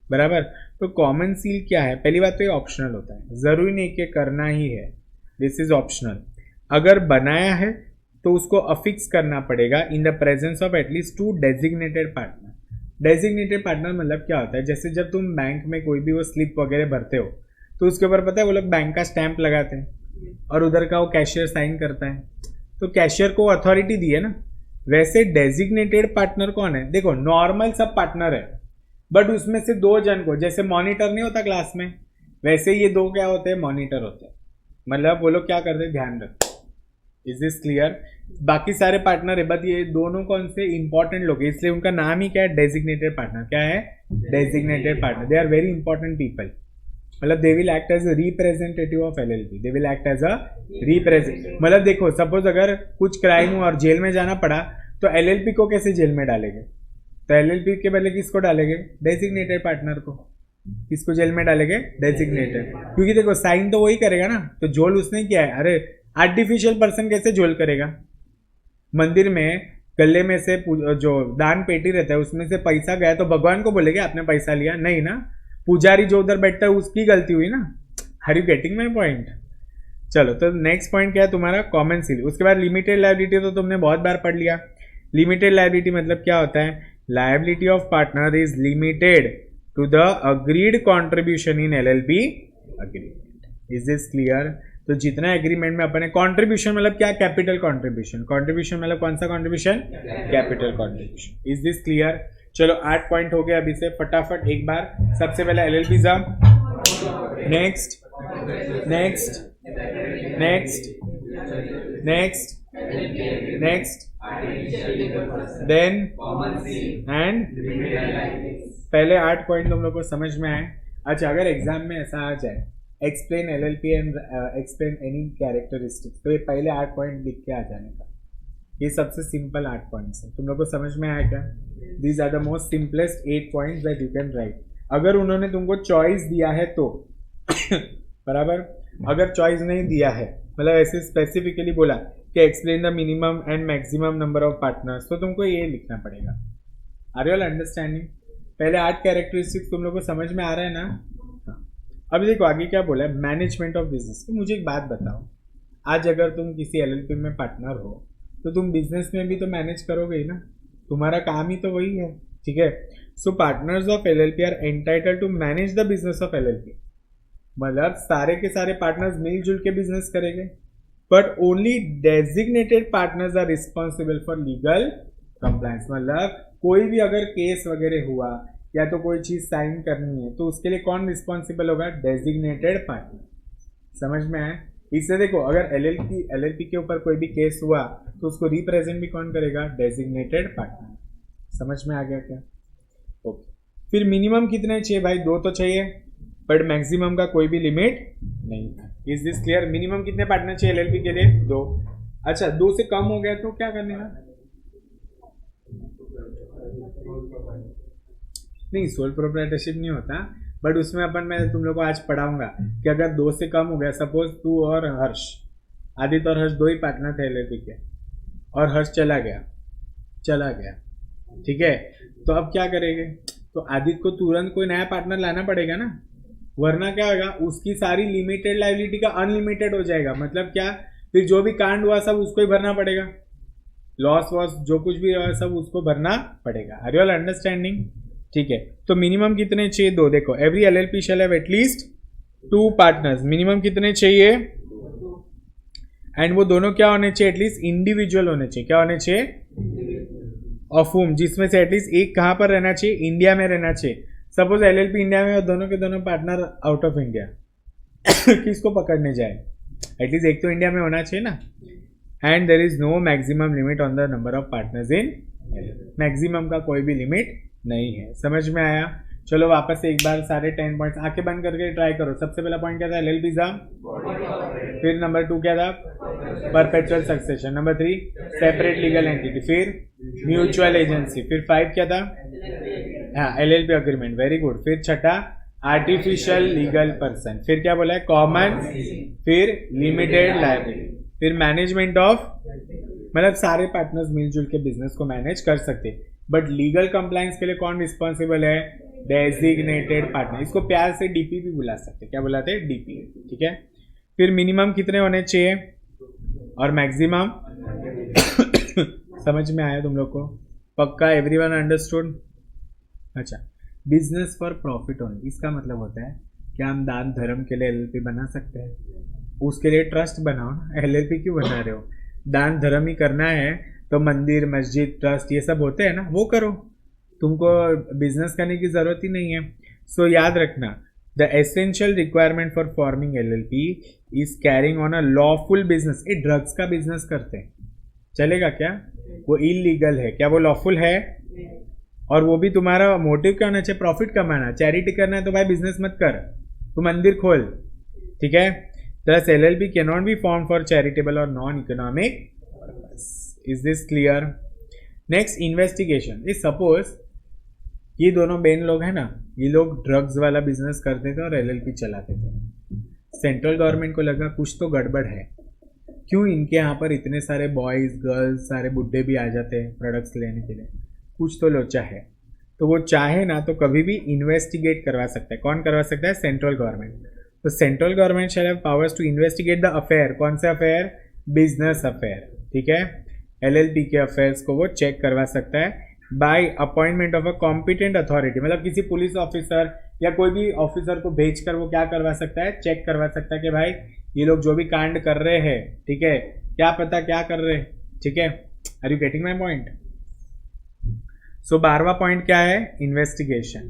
बराबर। तो कॉमन सील क्या है? पहली बात तो ये ऑप्शनल होता है, जरूरी नहीं कि करना ही है, दिस इज ऑप्शनल। अगर बनाया है तो उसको अफिक्स करना पड़ेगा in the presence of at least 2 designated partner. Designated partner मतलब क्या होता है? जैसे जब तुम बैंक में कोई भी वो स्लिप वगैरह भरते हो, तो उसके ऊपर पता है वो लोग बैंक का स्टैंप लगाते हैं और उधर का वो कैशियर साइन करता है, तो कैशियर को अथॉरिटी दी है ना। वैसे डेजिग्नेटेड पार्टनर कौन है? देखो नॉर्मल सब पार्टनर है, बट उसमें से 2 जन को, जैसे मॉनिटर नहीं होता क्लास में, वैसे ये 2 क्या होते हैं? मॉनिटर होते हैं। मतलब वो लोग क्या करते हैं? ध्यान रखते हैं। Is this clear? बाकी सारे पार्टनर है, बट ये दोनों कौन से इंपॉर्टेंट लोग हैं, इसलिए उनका नाम ही क्या है? Designated partner. क्या है? Designated partner. They are very important people, मतलब they will act as a representative of LLP. They will act as a represent, मतलब देखो सपोज अगर कुछ क्राइम हुआ और जेल में जाना पड़ा, तो एलएलपी को कैसे जेल में डालेंगे? तो एलएलपी के पहले किसको डालेंगे? डेजिग्नेटेड पार्टनर को। किसको जेल में डालेंगे? डेजिग्नेटेड, क्योंकि देखो साइन तो वही करेगा ना, तो जोल उसने किया है। अरे आर्टिफिशियल पर्सन कैसे जोल करेगा? मंदिर में गले में से जो दान पेटी रहता है उसमें से पैसा गया तो भगवान को बोलेगे आपने पैसा लिया? नहीं ना, पुजारी जो उधर बैठता है उसकी गलती हुई ना। Are you getting my point? चलो, तो नेक्स्ट पॉइंट क्या है तुम्हारा? Common seal. उसके बाद लिमिटेड लायबिलिटी तो तुमने बहुत बार पढ़ लिया। लिमिटेड लायबिलिटी मतलब क्या होता है? Liability of partner is limited to the agreed contribution in LLP agreement. Is this clear? तो जितना एग्रीमेंट में अपन कॉन्ट्रीब्यूशन मतलब क्या? Capital contribution. कॉन्ट्रीब्यूशन मतलब कौन सा contribution? Capital contribution. Is this clear? चलो 8 पॉइंट हो गए अभी से, फटाफट एक बार। सबसे पहले एलएलपी जम, next next next next next then end. पहले 8 पॉइंट तुम लोग को समझ में आए? अच्छा, अगर एग्जाम में ऐसा आ जाए explain LLP and explain any characteristics, तो ये पहले 8 पॉइंट लिख के आ जाने का। ये सबसे सिंपल 8 पॉइंट्स है। तुम लोग को समझ में आया क्या? These are the most simplest 8 points that you can write. अगर उन्होंने तुमको चॉइस दिया है तो बराबर, अगर चॉइस नहीं दिया है, मतलब ऐसे स्पेसिफिकली बोला कि explain the minimum and maximum number of partners, तो तुमको ये लिखना पड़ेगा। Are you all understanding? पहले 8 कैरेक्टरिस्टिक्स तुम लोग को समझ में आ रहा है ना? अभी देखो आगे क्या बोला है, मैनेजमेंट ऑफ बिजनेस। तो मुझे एक बात बताओ, आज अगर तुम किसी एलएलपी में पार्टनर हो तो तुम बिजनेस में भी तो मैनेज करोगे ही ना, तुम्हारा काम ही तो वही है, ठीक है। So partners of LLP are entitled to manage the business of LLP. मतलब सारे के सारे पार्टनर्स मिलजुल के बिजनेस करेंगे, but only designated partners are responsible for legal compliance. मतलब कोई भी अगर केस वगैरह हुआ या तो कोई चीज साइन करनी है तो उसके लिए कौन रिस्पॉन्सिबल होगा? Designated partner. समझ में आया? इससे देखो अगर एलएलपी के ऊपर कोई भी केस हुआ तो उसको रिप्रेजेंट भी कौन करेगा? Designated partner. समझ में आ गया क्या? ओके। फिर मिनिमम कितने चाहिए भाई? 2 तो चाहिए, बट मैक्सिमम का कोई भी लिमिट नहीं था। Is this clear? मिनिमम कितने पार्टनर चाहिए एलएलपी के लिए? 2। अच्छा, 2 से कम हो गया तो क्या करने का? नहीं, सोल प्रोप्राइटरशिप नहीं होता, बट उसमें मैं तुम लोग को आज पढ़ाऊंगा कि अगर 2 से कम हो गया, सपोज तू और हर्ष, आदित्य और हर्ष 2 ही पार्टनर थे एलएलपी के, और हर्ष चला गया, ठीक है, तो अब क्या करेंगे? तो आदित्य को तुरंत कोई नया पार्टनर लाना पड़ेगा ना, वरना क्या होगा, उसकी सारी लिमिटेड लाइबिलिटी का अनलिमिटेड हो जाएगा। मतलब क्या, फिर जो भी कांड हुआ सब उसको ही भरना पड़ेगा, लॉस वॉस जो कुछ भी हुआ सब उसको भरना पड़ेगा। Are you all understanding? ठीक है, तो मिनिमम कितने चाहिए? 2। देखो, every LLP shall have at least 2 partners. Minimum कितने चाहिए? एंड वो दोनों क्या होने चाहिए? एटलीस्ट इंडिविजुअल होने चाहिए। क्या होने चाहिए? ऑफ होम, जिसमें से एटलीस्ट एक कहाँ पर रहना चाहिए? इंडिया में रहना चाहिए। सपोज एलएलपी इंडिया में और दोनों के दोनों पार्टनर आउट ऑफ इंडिया, किसको पकड़ने जाए? एटलीस्ट एक तो इंडिया में होना चाहिए ना। And there is no maximum limit on the number of partners in, maximum का कोई भी लिमिट नहीं है। समझ में आया? चलो वापस से एक बार सारे 10 पॉइंट्स आंखें बंद करके ट्राई करो। सबसे पहला पॉइंट क्या था? एलएलपी था। फिर नंबर 2 क्या था? Perpetual succession. Number 3 separate legal entity. फिर म्यूचुअल एजेंसी। फिर 5 क्या था? हाँ, एलएलपी अग्रीमेंट। Very good. फिर छठा आर्टिफिशियल लीगल पर्सन। फिर क्या बोला है? कॉमन। फिर लिमिटेड लायबिलिटी। फिर मैनेजमेंट ऑफ, मतलब सारे पार्टनर्स मिलजुल के बिजनेस को मैनेज कर सकते। बट लीगल कंप्लायंस के लिए कौन रिस्पॉन्सिबल है? Designated partner. इसको प्यार से डीपी भी बुला सकते। क्या बुलाते हैं? डीपी। ठीक है। फिर मिनिमम कितने होने चाहिए और मैक्सिमम? समझ में आया तुम लोग को? पक्का? Everyone understood? अच्छा, बिजनेस फॉर प्रॉफिट ओनली, इसका मतलब होता है कि हम दान धर्म के लिए एलएलपी बना सकते हैं। उसके लिए ट्रस्ट बनाओ ना, एलएलपी क्यों बना रहे हो? दान धर्म ही करना है तो मंदिर मस्जिद ट्रस्ट ये सब होते हैं ना, वो करो, तुमको बिजनेस करने की जरूरत ही नहीं है। सो याद रखना, the essential requirement for forming LLP is carrying on a lawful business. ये ड्रग्स का बिजनेस करते हैं, चलेगा क्या? वो इलीगल है क्या? वो लॉफुल है? और वो भी तुम्हारा मोटिव क्या होना चाहिए? प्रॉफिट कमाना, चैरिटी करना है तो भाई बिजनेस मत कर, तू मंदिर खोल। ठीक है। Thus LLP cannot be formed for charitable or non-economic purpose. Is this clear? Next, investigation. Is suppose ये दोनों बहन लोग हैं ना, ये लोग ड्रग्स वाला बिजनेस करते थे और एलएलपी चलाते थे। सेंट्रल गवर्नमेंट को लगा कुछ तो गड़बड़ है, क्यों इनके यहाँ पर इतने सारे बॉयज गर्ल्स सारे बुड्ढे भी आ जाते हैं प्रोडक्ट्स लेने के लिए, कुछ तो लोचा है। तो वो चाहे ना तो कभी भी इन्वेस्टिगेट करवा सकता है। कौन करवा सकता है? Central government. तो central government shall have powers to investigate the affair. कौन से अफेयर? Business affair. ठीक है। एलएलपी के अफेयर्स को वो चेक करवा सकता है bye appointment of a competent authority. मतलब किसी पुलिस ऑफिसर या कोई भी ऑफिसर को भेजकर वो क्या करवा सकता है? चेक करवा सकता है कि भाई ये लोग जो भी कांड कर रहे हैं, ठीक है, क्या पता क्या कर रहे हैं। ठीक है। Are you getting my point? So 12वां पॉइंट क्या है? इन्वेस्टिगेशन।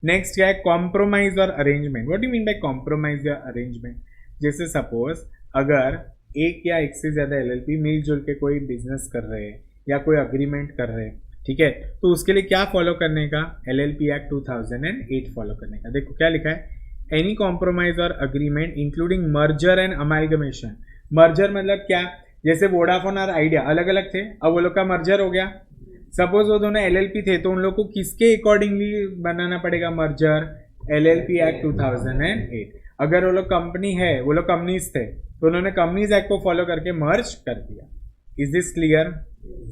नेक्स्ट क्या है? कॉम्प्रोमाइज और arrangement. What do mean by compromise या अरेंजमेंट? जैसे सपोज अगर एक या एक से ज्यादा एलएलपी मिलजुल के कोई बिजनेस कर रहे हैं या कोई अग्रीमेंट कर रहे हैं, ठीक है, तो उसके लिए क्या फॉलो करने का? एलएलपी एक्ट 2008 फॉलो करने का। देखो क्या लिखा है? एनी कॉम्प्रोमाइज और agreement including merger and amalgamation. Merger मतलब क्या? जैसे वोडाफोन और आइडिया अलग अलग थे, अब वो लोग का मर्जर हो गया। सपोज वो दोनों एलएलपी थे तो उन लोग को किसके अकॉर्डिंगली बनाना पड़ेगा मर्जर? LLP act 2008। अगर वो लोग कंपनी है, वो लोग कंपनीज थे तो उन्होंने कंपनीज एक्ट को फॉलो करके मर्ज कर दिया। Is this clear?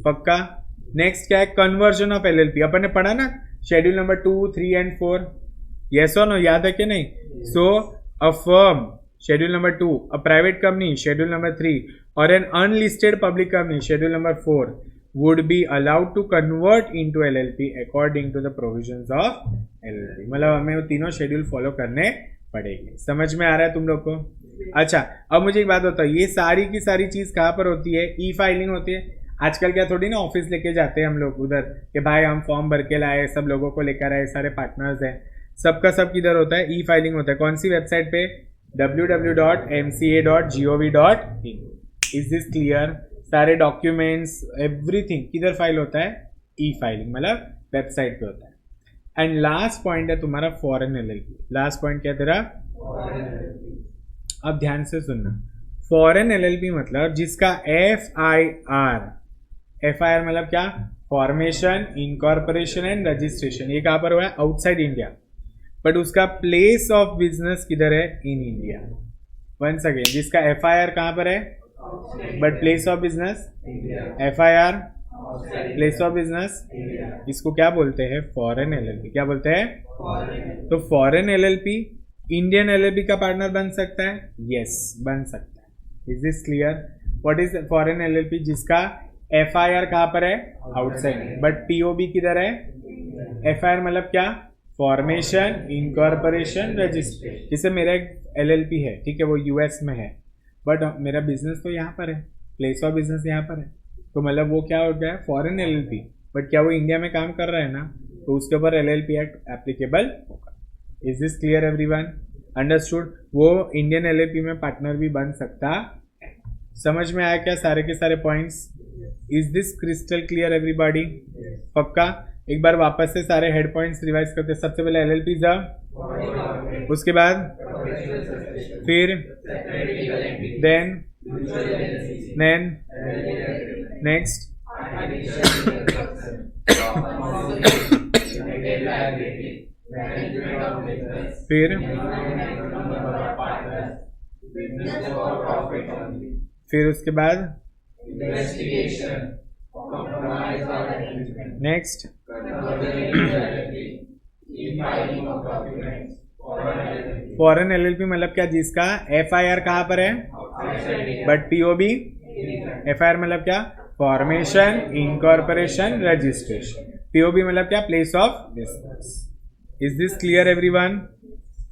पक्का? नेक्स्ट क्या है? Conversion of LLP. अपन ने पढ़ा ना शेड्यूल नंबर 2, 3 एंड 4। यस और नो? याद है कि नहीं? So a firm schedule number 2, a private company schedule number 3 और an unlisted public company schedule number 4 would be allowed to convert into LLP according to the provisions of LLP। मतलब हमें वो तीनों शेड्यूल फॉलो करने पड़ेंगे। समझ में आ रहा है तुम लोग को? अच्छा, अब मुझे एक बात बताओ, ये सारी की सारी चीज कहाँ पर होती है? ई फाइलिंग होती है। आजकल क्या थोड़ी ना ऑफिस लेके जाते हैं हम लोग उधर कि भाई हम फॉर्म भर के लाए, सब लोगों को लेकर आए, सारे पार्टनर्स हैं, सबका सब किधर होता है? ई फाइलिंग होता है। कौन सी वेबसाइट पे? www.mca.gov.in। Is this clear? सारे डॉक्यूमेंट्स एवरीथिंग किधर फाइल होता है? ई फाइलिंग, मतलब वेबसाइट पे होता है। एंड लास्ट पॉइंट है तुम्हारा फॉरेन एलएलपी। लास्ट पॉइंट क्या तेरा? अब ध्यान से सुनना। फॉरेन एलएलपी मतलब जिसका एफआईआर मतलब क्या? फॉर्मेशन, इनकॉर्पोरेशन एंड रजिस्ट्रेशन, ये कहां पर हुआ है? Outside India. बट उसका प्लेस ऑफ बिजनेस किधर है? In India. वंस अगेन, जिसका FIR कहाँ पर है, but place of business FIR place of business, इसको क्या बोलते हैं? Foreign LLP। क्या बोलते हैं? तो फॉरेन LLP इंडियन LLP का पार्टनर बन सकता है? यस, बन सकता है। Is this clear? What is foreign LLP? जिसका FIR कहाँ पर है? आउटसाइड, बट POB किधर है? FIR मतलब क्या? Formation, incorporation, register. जैसे मेरा एक LLP है, ठीक है, वो US में है, बट मेरा बिजनेस तो यहाँ पर है, प्लेस ऑफ बिजनेस यहाँ पर है, तो मतलब वो क्या हो गया? Foreign LLP। बट क्या वो इंडिया में काम कर रहा है ना, तो उसके ऊपर LLP एक्ट एप्लीकेबल होगा। Is this clear everyone? Understood? वो इंडियन LLP में पार्टनर भी बन सकता है। समझ में आया क्या सारे के सारे points? Is this crystal clear everybody? पक्का? एक बार वापस से सारे हेड पॉइंट्स रिवाइज करते हैं। सबसे पहले LLP जा, उसके बाद फिर देन नेक्स्ट फिर उसके बाद नेक्स्ट फॉरेन LLP मतलब क्या? जिसका FIR कहाँ पर है, बट POB FIR मतलब क्या? Formation, incorporation, registration. POB मतलब क्या? Place of business. Is this clear everyone?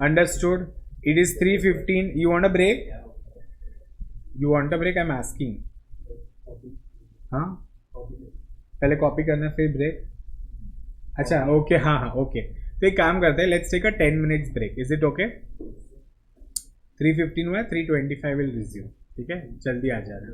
Understood? It is 3:15. You want a break? You want a break? I am asking. हाँ, पहले कॉपी करना फिर ब्रेक। अच्छा, ओके, हाँ हाँ, ओके। तो एक काम करते हैं, let's take a 10 minutes break. Is it okay? 3:15 हुआ, 3:25 विल रिज्यूम। ठीक है, जल्दी आ जाना।